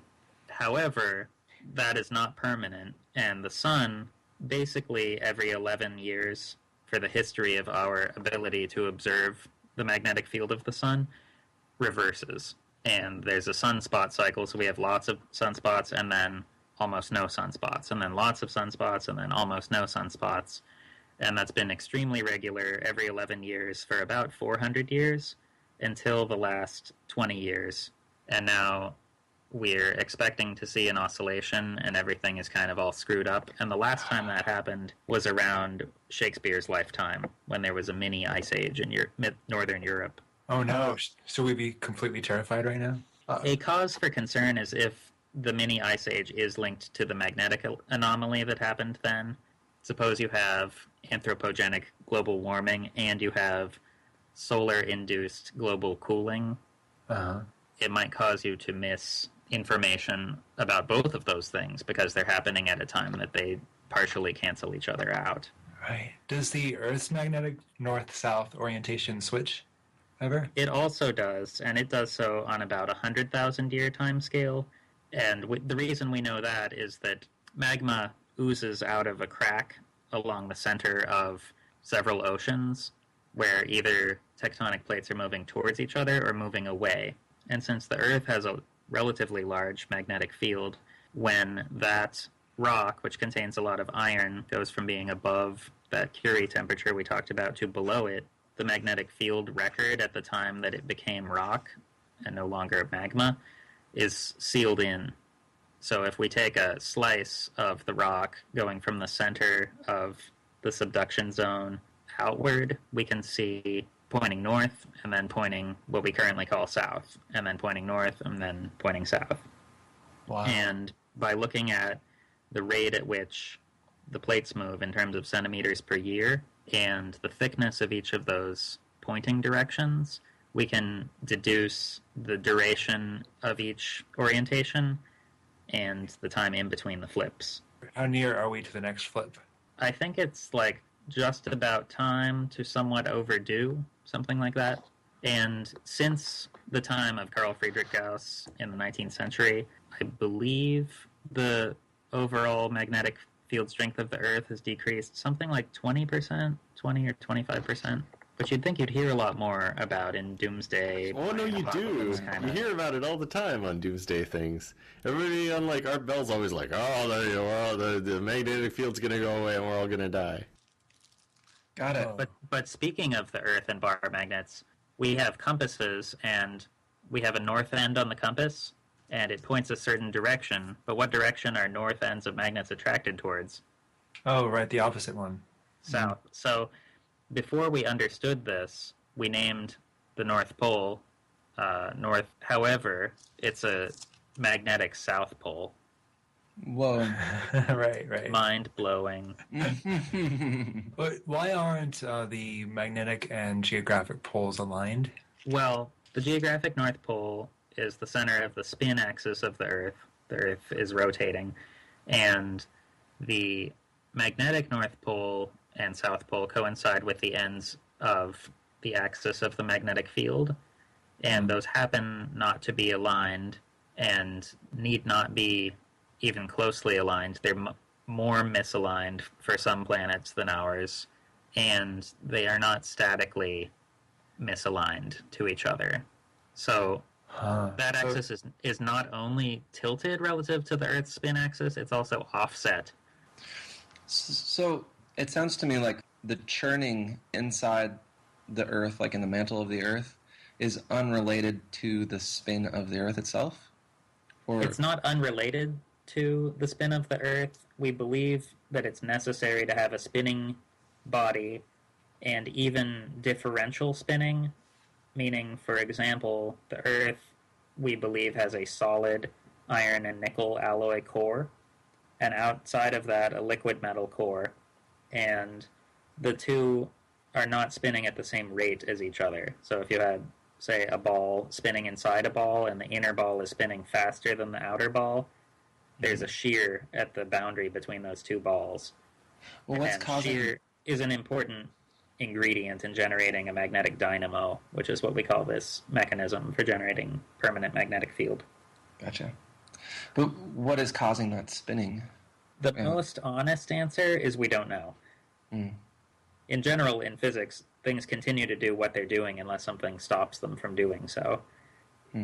However, that is not permanent, and the sun, basically every 11 years for the history of our ability to observe the magnetic field of the sun, reverses. And there's a sunspot cycle, so we have lots of sunspots and then almost no sunspots, and then lots of sunspots and then almost no sunspots. And that's been extremely regular every 11 years for about 400 years until the last 20 years. And now we're expecting to see an oscillation, and everything is kind of all screwed up. And the last time that happened was around Shakespeare's lifetime, when there was a mini ice age in northern Europe. Oh no, should we be completely terrified right now? A cause for concern is if the mini ice age is linked to the magnetic anomaly that happened then. Suppose you have anthropogenic global warming and you have solar-induced global cooling. It might cause you to miss information about both of those things because they're happening at a time that they partially cancel each other out. Right. Does the Earth's magnetic north-south orientation switch ever? It also does, and it does so on about 100,000-year time scale. And the reason we know that is that magma oozes out of a crack along the center of several oceans where either tectonic plates are moving towards each other or moving away. And since the Earth has a relatively large magnetic field, when that rock, which contains a lot of iron, goes from being above that Curie temperature we talked about to below it, the magnetic field record at the time that it became rock and no longer magma is sealed in. So if we take a slice of the rock going from the center of the subduction zone outward, we can see pointing north and then pointing what we currently call south, and then pointing north and then pointing south. Wow. And by looking at the rate at which the plates move in terms of centimeters per year and the thickness of each of those pointing directions, we can deduce the duration of each orientation and the time in between the flips. How near are we to the next flip? I think it's like just about time to somewhat overdue, something like that. And since the time of Carl Friedrich Gauss in the 19th century, I believe the overall magnetic field strength of the Earth has decreased something like 20%, 20 or 25%. Which you'd think you'd hear a lot more about in Doomsday. Oh, no, you do. Kinda. You hear about it all the time on Doomsday things. Everybody on, like, Art Bell's always like, the magnetic field's going to go away and we're all going to die. Got it. But speaking of the Earth and bar magnets, we have compasses, and we have a north end on the compass, and it points a certain direction. But what direction are north ends of magnets attracted towards? Oh, right, the opposite one. South. So before we understood this, we named the North Pole North. However, it's a magnetic South Pole. Whoa. Right. Mind-blowing. But why aren't the magnetic and geographic poles aligned? Well, the geographic North Pole is the center of the spin axis of the Earth. The Earth is rotating. And the magnetic North Pole and South Pole coincide with the ends of the axis of the magnetic field. And those happen not to be aligned and need not be even closely aligned. They're more misaligned for some planets than ours. And they are not statically misaligned to each other. So that axis is not only tilted relative to the Earth's spin axis, it's also offset. So it sounds to me like the churning inside the Earth, like in the mantle of the Earth, is unrelated to the spin of the Earth itself? Or It's not unrelated to the spin of the Earth. We believe that it's necessary to have a spinning body and even differential spinning, meaning, for example, the Earth, we believe, has a solid iron and nickel alloy core, and outside of that, a liquid metal core, and the two are not spinning at the same rate as each other. So if you had, say, a ball spinning inside a ball, and the inner ball is spinning faster than the outer ball, there's a shear at the boundary between those two balls. well, what's And causing shear is an important ingredient in generating a magnetic dynamo, which is what we call this mechanism for generating permanent magnetic field. Gotcha. But what is causing that spinning? The most honest answer is we don't know. In general, in physics, things continue to do what they're doing unless something stops them from doing so.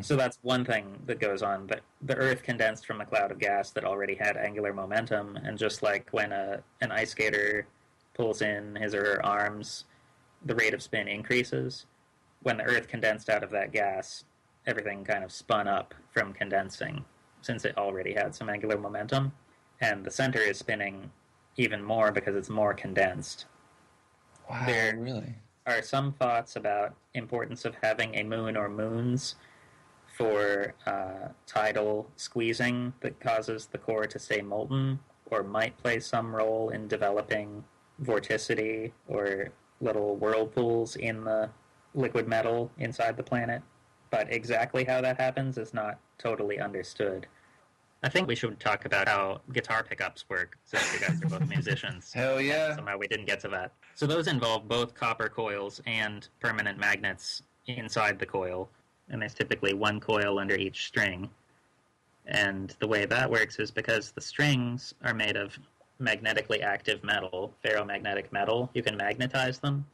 So that's one thing that goes on. The Earth condensed from a cloud of gas that already had angular momentum, and just like when an ice skater pulls in his or her arms, the rate of spin increases. When the Earth condensed out of that gas, everything kind of spun up from condensing, since it already had some angular momentum, and the center is spinning even more because it's more condensed. Wow, There really? are some thoughts about importance of having a moon or moons for tidal squeezing that causes the core to stay molten, or might play some role in developing vorticity or little whirlpools in the liquid metal inside the planet. But exactly how that happens is not totally understood. I think we should talk about how guitar pickups work, since you guys are both musicians. Hell yeah. Somehow we didn't get to that. So those involve both copper coils and permanent magnets inside the coil, and there's typically one coil under each string. And the way that works is because the strings are made of magnetically active metal, ferromagnetic metal, you can magnetize them.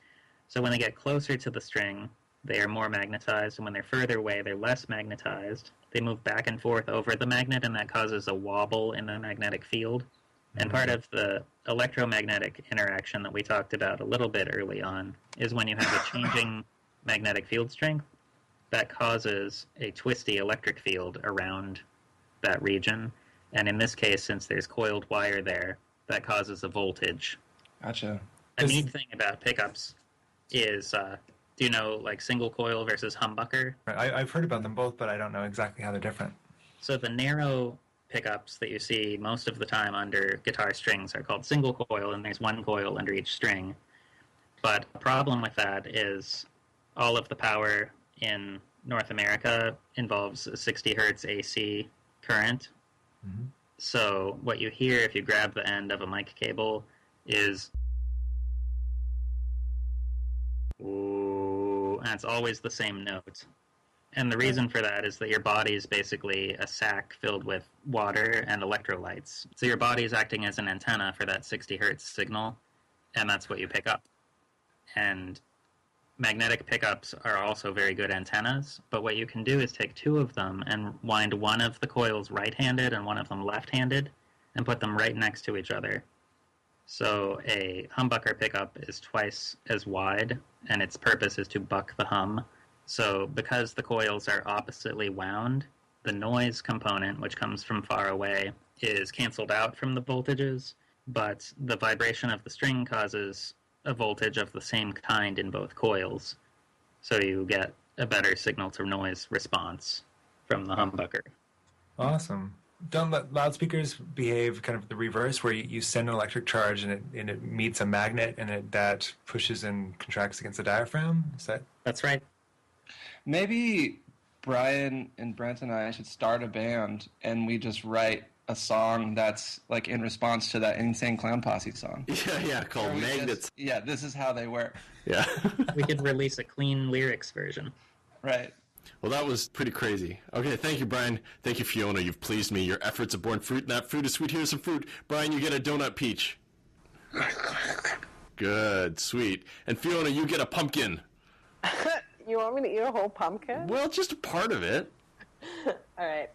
So when they get closer to the string, they are more magnetized, and when they're further away, they're less magnetized. They move back and forth over the magnet, and that causes a wobble in the magnetic field. And part of the electromagnetic interaction that we talked about a little bit early on is when you have a changing magnetic field strength, that causes a twisty electric field around that region. And in this case, since there's coiled wire there, that causes a voltage. Gotcha. A neat thing about pickups is, do you know, like, single coil versus humbucker? I've heard about them both, but I don't know exactly how they're different. So the narrow pickups that you see most of the time under guitar strings are called single coil, and there's one coil under each string. But the problem with that is all of the power in North America involves a 60 hertz AC current. Mm-hmm. So what you hear if you grab the end of a mic cable is, ooh, and it's always the same note. And the reason for that is that your body is basically a sack filled with water and electrolytes. So your body is acting as an antenna for that 60 hertz signal, and that's what you pick up. And magnetic pickups are also very good antennas, but what you can do is take two of them and wind one of the coils right-handed and one of them left-handed and put them right next to each other. So a humbucker pickup is twice as wide, and its purpose is to buck the hum. So because the coils are oppositely wound, the noise component, which comes from far away, is canceled out from the voltages, but the vibration of the string causes a voltage of the same kind in both coils. So you get a better signal-to-noise response from the humbucker. Awesome. Don't loudspeakers behave kind of the reverse, where you send an electric charge and it meets a magnet and that pushes and contracts against the diaphragm? Is that... That's right. Maybe Brian and Brent and I should start a band and we just write a song that's like in response to that Insane Clown Posse song. Yeah, called Magnets. This is how they work. Yeah. We could release a clean lyrics version. Right. Well, that was pretty crazy. Okay, thank you, Brian. Thank you, Fiona. You've pleased me. Your efforts have borne fruit, and that fruit is sweet. Here's some fruit. Brian, you get a donut peach. Good, sweet. And Fiona, you get a pumpkin. You want me to eat a whole pumpkin? Well, just a part of it. All right.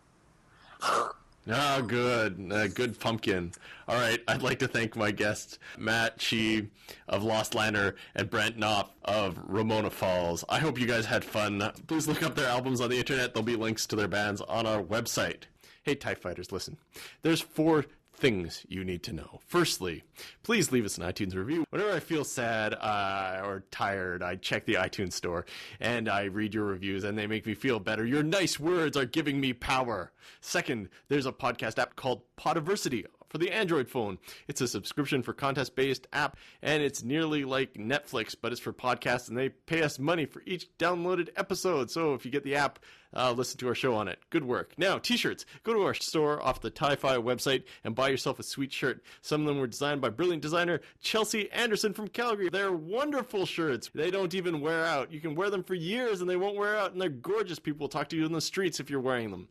Ah, good. Good pumpkin. All right, I'd like to thank my guests, Matt Sheehy of Lost Lander and Brent Knopf of Ramona Falls. I hope you guys had fun. Please look up their albums on the internet. There'll be links to their bands on our website. Hey, TIE Fighters, listen. There's 4 things you need to know. Firstly, please leave us an iTunes review. Whenever I feel sad or tired, I check the iTunes store and I read your reviews and they make me feel better. Your nice words are giving me power. Second, there's a podcast app called Podiversity for the Android phone. It's a subscription for contest-based app, and it's nearly like Netflix, but it's for podcasts, and they pay us money for each downloaded episode. So if you get the app, listen to our show on it. Good work. Now, t-shirts. Go to our store off the TIE-Fi website and buy yourself a sweet shirt. Some of them were designed by brilliant designer Chelsea Anderson from Calgary. They're wonderful shirts. They don't even wear out. You can wear them for years, and they won't wear out, and they're gorgeous. People will talk to you in the streets if you're wearing them.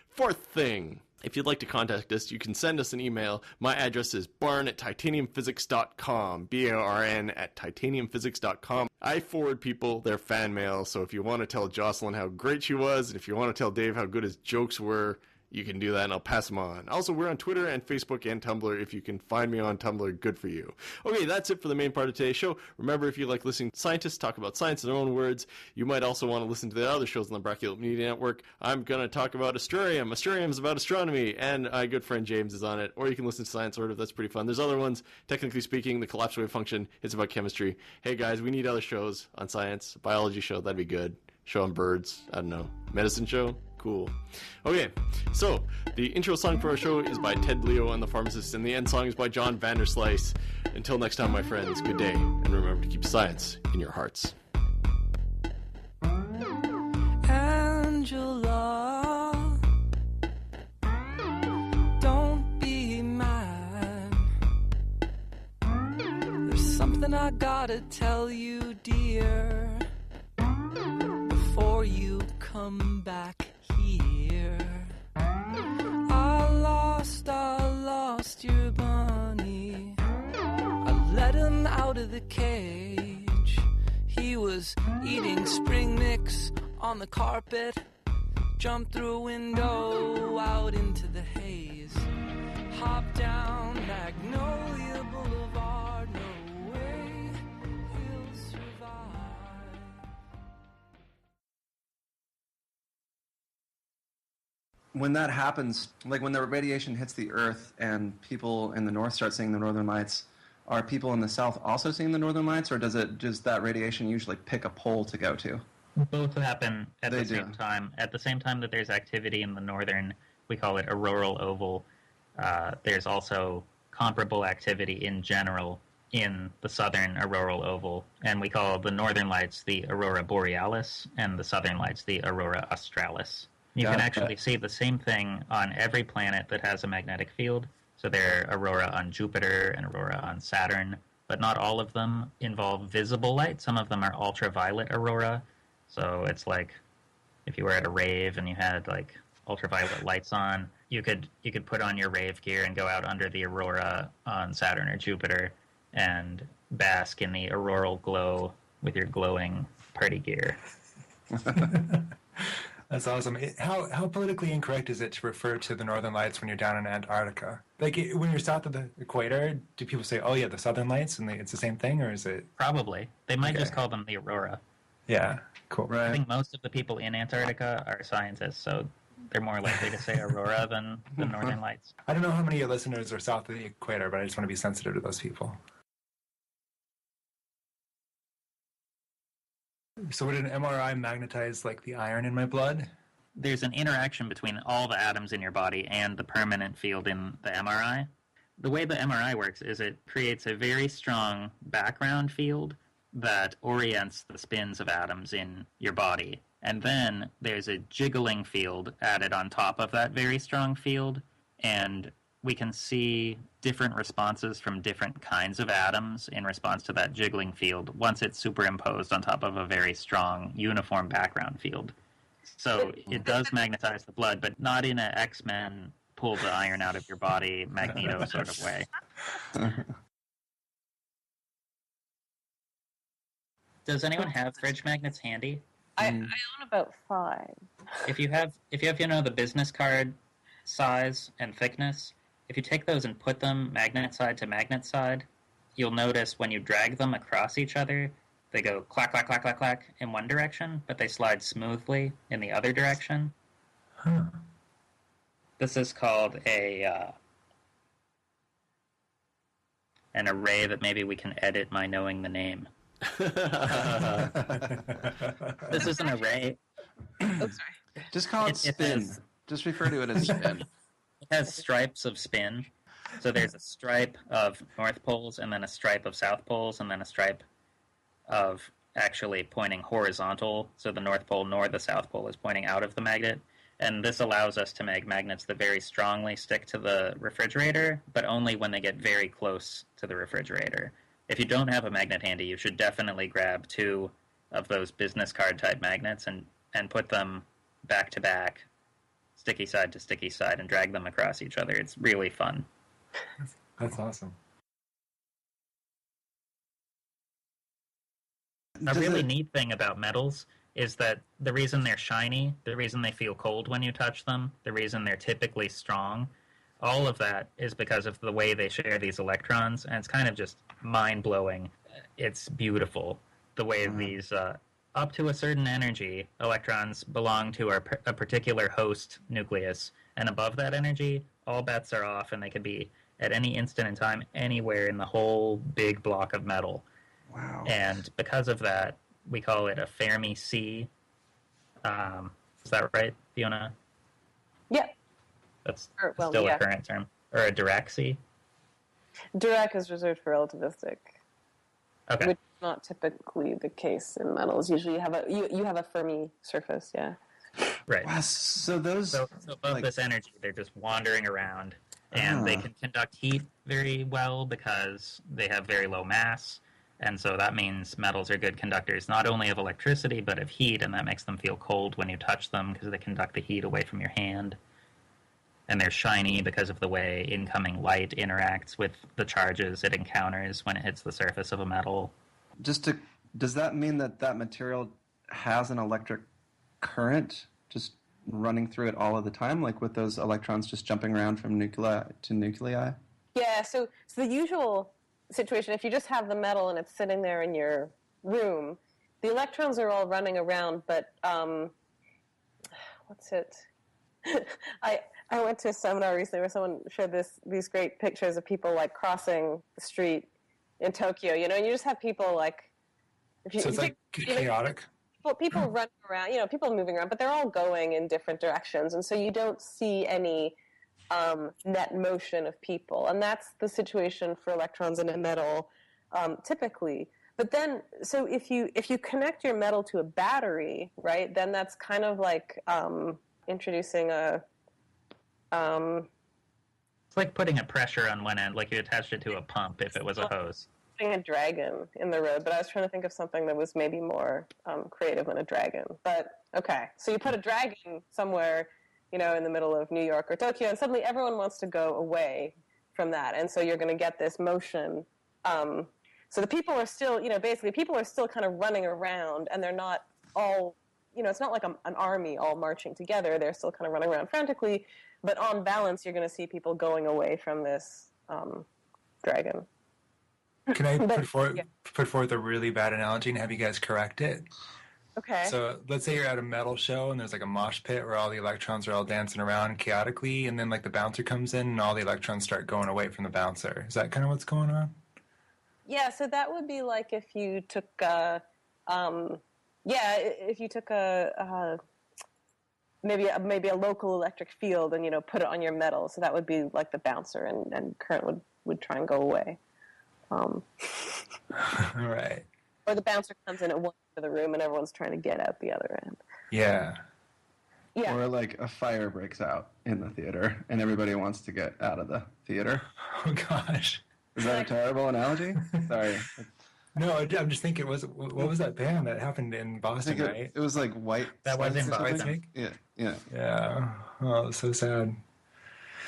Fourth thing. If you'd like to contact us, you can send us an email. My address is barn@titaniumphysics.com, BARN@titaniumphysics.com. I forward people their fan mail, so if you want to tell Jocelyn how great she was, and if you want to tell Dave how good his jokes were, you can do that, and I'll pass them on. Also, we're on Twitter and Facebook and Tumblr. If you can find me on Tumblr, good for you. Okay, that's it for the main part of today's show. Remember, if you like listening to scientists talk about science in their own words, you might also want to listen to the other shows on the Brachial Media Network. I'm going to talk about Astrarium. Astrarium is about astronomy, and my good friend James is on it. Or you can listen to Science Sort of. That's pretty fun. There's other ones. Technically speaking, the collapse wave function is about chemistry. Hey, guys, we need other shows on science. A biology show, that'd be good. Show on birds. I don't know. Medicine show? Cool. Okay, so the intro song for our show is by Ted Leo and the Pharmacists, and the end song is by John Vanderslice. Until next time, my friends, good day, and remember to keep science in your hearts. Angela, don't be mad. There's something I gotta tell you, dear, before you come back here. I lost your bunny. I let him out of the cage. He was eating spring mix on the carpet. Jumped through a window out into the haze. Hopped down Magnolia Boulevard. No way he'll survive. When that happens, like when the radiation hits the Earth and people in the North start seeing the Northern Lights, are people in the South also seeing the Northern Lights, or does that radiation usually pick a pole to go to? Both happen at the same time. At the same time that there's activity in the northern, we call it auroral oval, there's also comparable activity in general in the southern auroral oval, and we call the northern lights the aurora borealis and the southern lights the aurora australis. You can actually see the same thing on every planet that has a magnetic field. So there are aurora on Jupiter and aurora on Saturn, but not all of them involve visible light. Some of them are ultraviolet aurora. So it's like if you were at a rave and you had like ultraviolet lights on, you could put on your rave gear and go out under the aurora on Saturn or Jupiter and bask in the auroral glow with your glowing party gear. That's awesome. How politically incorrect is it to refer to the Northern Lights when you're down in Antarctica? Like, when you're south of the equator, do people say, oh, yeah, the Southern Lights, and it's the same thing, or is it? Probably. They might just call them the aurora. Yeah, cool. Right. I think most of the people in Antarctica are scientists, so they're more likely to say aurora than the Northern Lights. I don't know how many of your listeners are south of the equator, but I just want to be sensitive to those people. So would an MRI magnetize, like, the iron in my blood? There's an interaction between all the atoms in your body and the permanent field in the MRI. The way the MRI works is it creates a very strong background field that orients the spins of atoms in your body. And then there's a jiggling field added on top of that very strong field, and we can see different responses from different kinds of atoms in response to that jiggling field once it's superimposed on top of a very strong uniform background field. So it does magnetize the blood, but not in a X-Men pull the iron out of your body Magneto sort of way. Does anyone have fridge magnets handy? I own about 5. If you have, the business card size and thickness, if you take those and put them magnet side to magnet side, you'll notice when you drag them across each other, they go clack, clack, clack, clack, clack in one direction, but they slide smoothly in the other direction. Huh. This is called an array that maybe we can edit my knowing the name. This is an array. Oh, sorry. Just call it spin. Just refer to it as spin. It has stripes of spin. So there's a stripe of north poles, and then a stripe of south poles, and then a stripe of actually pointing horizontal. So the north pole nor the south pole is pointing out of the magnet. And this allows us to make magnets that very strongly stick to the refrigerator, but only when they get very close to the refrigerator. If you don't have a magnet handy, you should definitely grab 2 of those business card type magnets and put them back to back, sticky side to sticky side, and drag them across each other. It's really fun. That's awesome. A really neat thing about metals is that the reason they're shiny, the reason they feel cold when you touch them, the reason they're typically strong, all of that is because of the way they share these electrons, and it's kind of just mind-blowing. It's beautiful, the way these, up to a certain energy, electrons belong to a particular host nucleus, and above that energy, all bets are off, and they could be, at any instant in time, anywhere in the whole big block of metal. Wow. And because of that, we call it a Fermi C. Is that right, Fiona? Yeah. That's Well, still yeah. a current term. Or a Dirac C? Dirac is reserved for relativistic, Okay. which is not typically the case in metals. Usually you have a Fermi surface, yeah. Right. Wow, so those... So above this energy, they're just wandering around, and they can conduct heat very well because they have very low mass, and so that means metals are good conductors not only of electricity, but of heat, and that makes them feel cold when you touch them because they conduct the heat away from your hand. And they're shiny because of the way incoming light interacts with the charges it encounters when it hits the surface of a metal. Does that mean that material has an electric current just running through it all of the time, like with those electrons just jumping around from nuclei to nuclei? Yeah, so the usual situation, if you just have the metal and it's sitting there in your room, the electrons are all running around, but what's it? I went to a seminar recently where someone showed these great pictures of people like crossing the street in Tokyo, and you just have people like... So it's like chaotic? People running around, people moving around, but they're all going in different directions, and so you don't see any net motion of people, and that's the situation for electrons in a metal typically. But then, so if you connect your metal to a battery, right, then that's kind of like introducing a... It's like putting a pressure on one end, like you attached it to a pump if it was a hose. A dragon in the road, but I was trying to think of something that was maybe more creative than a dragon. But okay, so you put a dragon somewhere, in the middle of New York or Tokyo, and suddenly everyone wants to go away from that, and so you're going to get this motion. So the people are still, basically people are still kind of running around, and they're not all, it's not like an army all marching together. They're still kind of running around frantically, but on balance, you're going to see people going away from this dragon. Can I put forth a really bad analogy and have you guys correct it? Okay. So let's say you're at a metal show and there's like a mosh pit where all the electrons are all dancing around chaotically, and then like the bouncer comes in and all the electrons start going away from the bouncer. Is that kind of what's going on? Yeah, so that would be like if you took maybe a local electric field and put it on your metal. So that would be like the bouncer, and current would try and go away. Right. Or the bouncer comes in at one end of the room and everyone's trying to get out the other end. Yeah. Yeah. Or like a fire breaks out in the theater and everybody wants to get out of the theater. Oh gosh. Is that a terrible analogy? Sorry. No, I'm just thinking, what was that band that happened in Boston, right? It was like White. That was in Snake or Boston. something? Yeah. Yeah. Oh, it was so sad.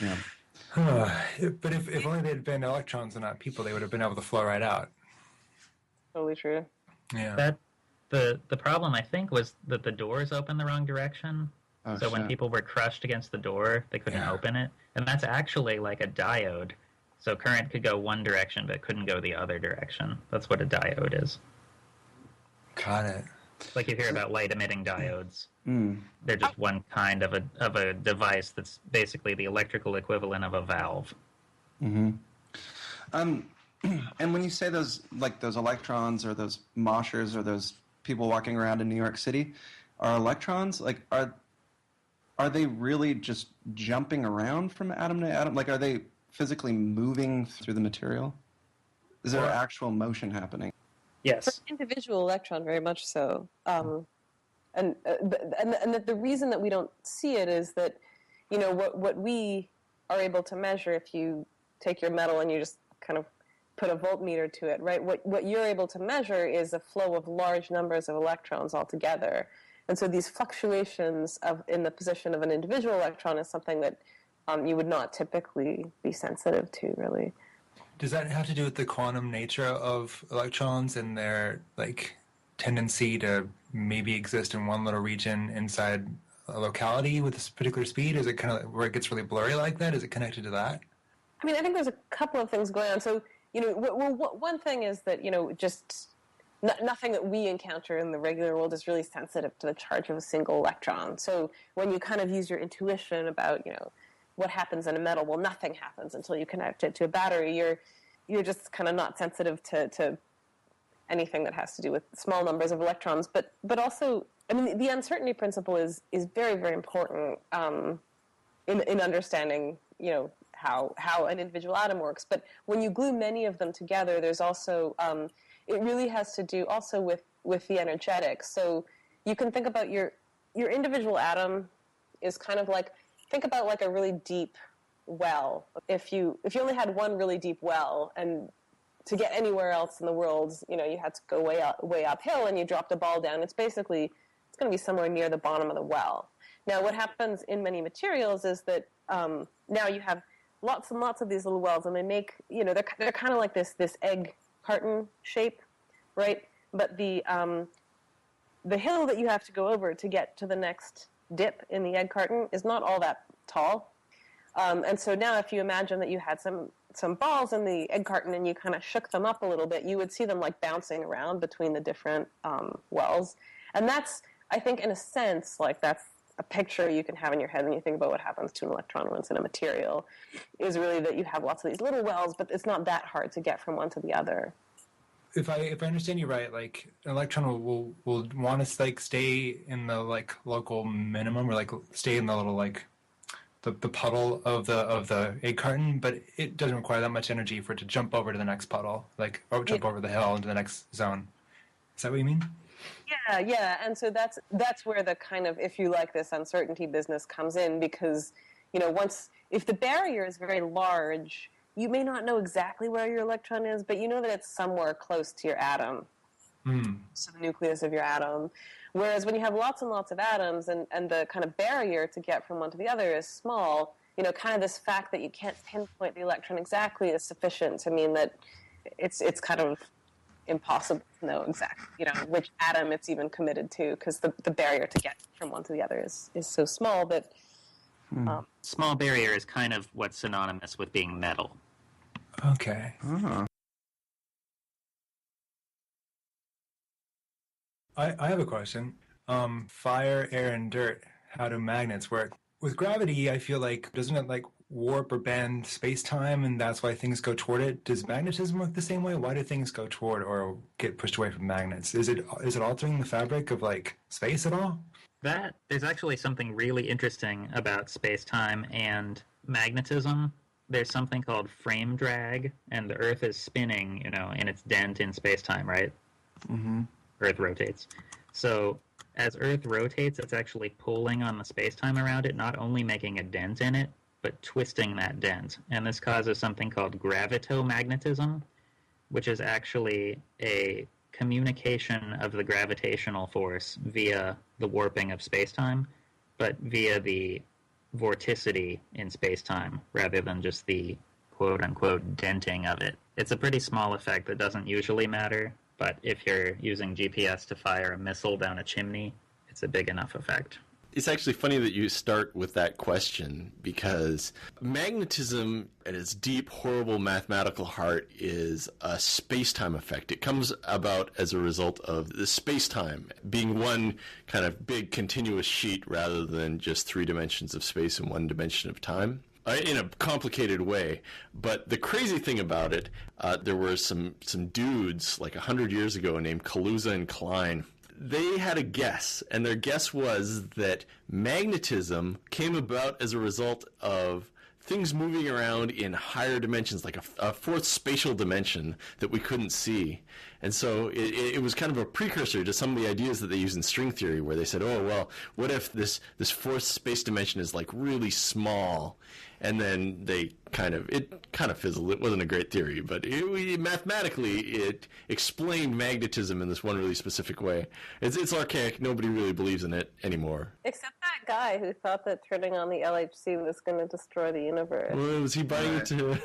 Yeah. But if only they had been electrons and not people, they would have been able to flow right out. Totally true. Yeah. The problem, I think, was that the doors opened the wrong direction. Oh, So when shit. people were crushed against the door, they couldn't open it. And that's actually like a diode. So current could go one direction, but couldn't go the other direction. That's what a diode is. Got it. Like you hear about light-emitting diodes. Mm. They're just one kind of a device that's basically the electrical equivalent of a valve. Mm-hmm. And when you say those electrons or those moshers or those people walking around in New York City, are electrons are they really just jumping around from atom to atom? Like, are they physically moving through the material? Is there actual motion happening? Yes. Individual electron, very much so. And the reason that we don't see it is that, what we are able to measure, if you take your metal and you just kind of put a voltmeter to it, right? What you're able to measure is a flow of large numbers of electrons altogether. And so these fluctuations in the position of an individual electron is something that you would not typically be sensitive to, really. Does that have to do with the quantum nature of electrons and their tendency to maybe exist in one little region inside a locality with a particular speed? Is it kind of where it gets really blurry like that? Is it connected to that? I mean, I think there's a couple of things going on. So, one thing is that, just nothing that we encounter in the regular world is really sensitive to the charge of a single electron. So when you kind of use your intuition about, what happens in a metal, well, nothing happens until you connect it to a battery. You're just kind of not sensitive to anything that has to do with small numbers of electrons. But also, I mean, the uncertainty principle is very, very important in understanding, how an individual atom works. But when you glue many of them together, there's also it really has to do also with the energetics. So you can think about your individual atom is kind of like, think about like a really deep well. If you only had one really deep well, and to get anywhere else in the world, you had to go way uphill, and you dropped a ball down, it's going to be somewhere near the bottom of the well. Now, what happens in many materials is that now you have lots and lots of these little wells, and they make, they're kind of like this egg carton shape, right? But the hill that you have to go over to get to the next dip in the egg carton is not all that tall. And so now if you imagine that you had some balls in the egg carton and you kind of shook them up a little bit, you would see them like bouncing around between the different wells. And that's, I think, in a sense, like that's a picture you can have in your head when you think about what happens to an electron when it's in a material, is really that you have lots of these little wells, but it's not that hard to get from one to the other. If I understand you right, like an electron will want to stay in the local minimum, or stay in the little the puddle of the egg carton, but it doesn't require that much energy for it to jump over to the next puddle, or jump over the hill into the next zone. Is that what you mean? Yeah, and so that's where the kind of, if you like, this uncertainty business comes in, because if the barrier is very large, you may not know exactly where your electron is, but you know that it's somewhere close to your atom, so the nucleus of your atom. Whereas when you have lots and lots of atoms, and the kind of barrier to get from one to the other is small, kind of this fact that you can't pinpoint the electron exactly is sufficient to mean that it's kind of impossible to know exactly, which atom it's even committed to, because the barrier to get from one to the other is so small that... Small barrier is kind of what's synonymous with being metal. Okay. Uh-huh. I have a question. Fire, air, and dirt. How do magnets work? With gravity, I feel like, doesn't it warp or bend space-time, and that's why things go toward it? Does magnetism work the same way? Why do things go toward or get pushed away from magnets? Is it altering the fabric of space at all? There's actually something really interesting about space-time and magnetism. There's something called frame drag, and the Earth is spinning, in its dent in space-time, right? Mm-hmm. Earth rotates. So as Earth rotates, it's actually pulling on the space-time around it, not only making a dent in it, but twisting that dent. And this causes something called gravitomagnetism, which is actually a communication of the gravitational force via the warping of space-time, but via the vorticity in space-time, rather than just the quote-unquote denting of it. It's a pretty small effect that doesn't usually matter, But if you're using GPS to fire a missile down a chimney, it's a big enough effect. It's actually funny that you start with that question, because magnetism at its deep, horrible mathematical heart is a space-time effect. It comes about as a result of the space-time being one kind of big continuous sheet rather than just 3 dimensions of space and 1 dimension of time. In a complicated way. But the crazy thing about it, there were some dudes like 100 years ago named Kaluza and Klein. They had a guess, and their guess was that magnetism came about as a result of things moving around in higher dimensions, like a fourth spatial dimension that we couldn't see. And so it was kind of a precursor to some of the ideas that they use in string theory, where they said, oh, well, what if this fourth space dimension is like really small? And then it kind of fizzled. It wasn't a great theory, but mathematically it explained magnetism in this one really specific way. It's archaic. Nobody really believes in it anymore. Except that guy who thought that turning on the LHC was going to destroy the universe. Well, was he buying it to...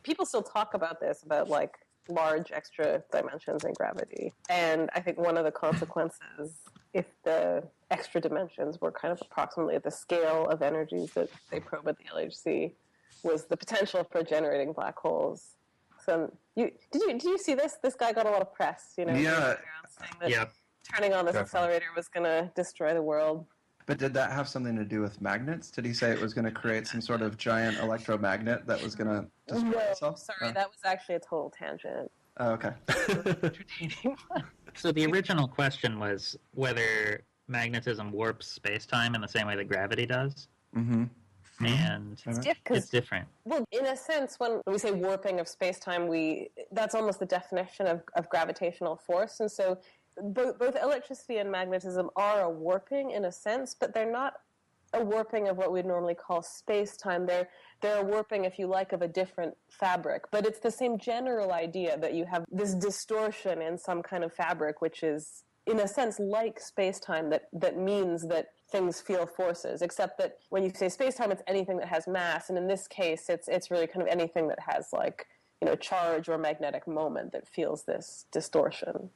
People still talk about this, about like large extra dimensions in gravity. And I think one of the consequences, if the extra dimensions were kind of approximately at the scale of energies that they probe at the LHC, was the potential for generating black holes. So did you see this? This guy got a lot of press, you know? Yeah. Saying that turning on this accelerator was going to destroy the world. But did that have something to do with magnets? Did he say it was going to create some sort of giant electromagnet that was going to destroy itself? Sorry, that was actually a total tangent. Oh, okay. So the original question was whether magnetism warps space-time in the same way that gravity does. Mm-hmm. And it's different. Well, in a sense, when we say warping of space-time, that's almost the definition of gravitational force. And so both electricity and magnetism are a warping in a sense, but they're not a warping of what we'd normally call space-time. They're a warping, if you like, of a different fabric. But it's the same general idea that you have this distortion in some kind of fabric, which is, in a sense, like space-time, that means that things feel forces, except that when you say space-time, it's anything that has mass, and in this case, it's really kind of anything that has, like, charge or magnetic moment that feels this distortion.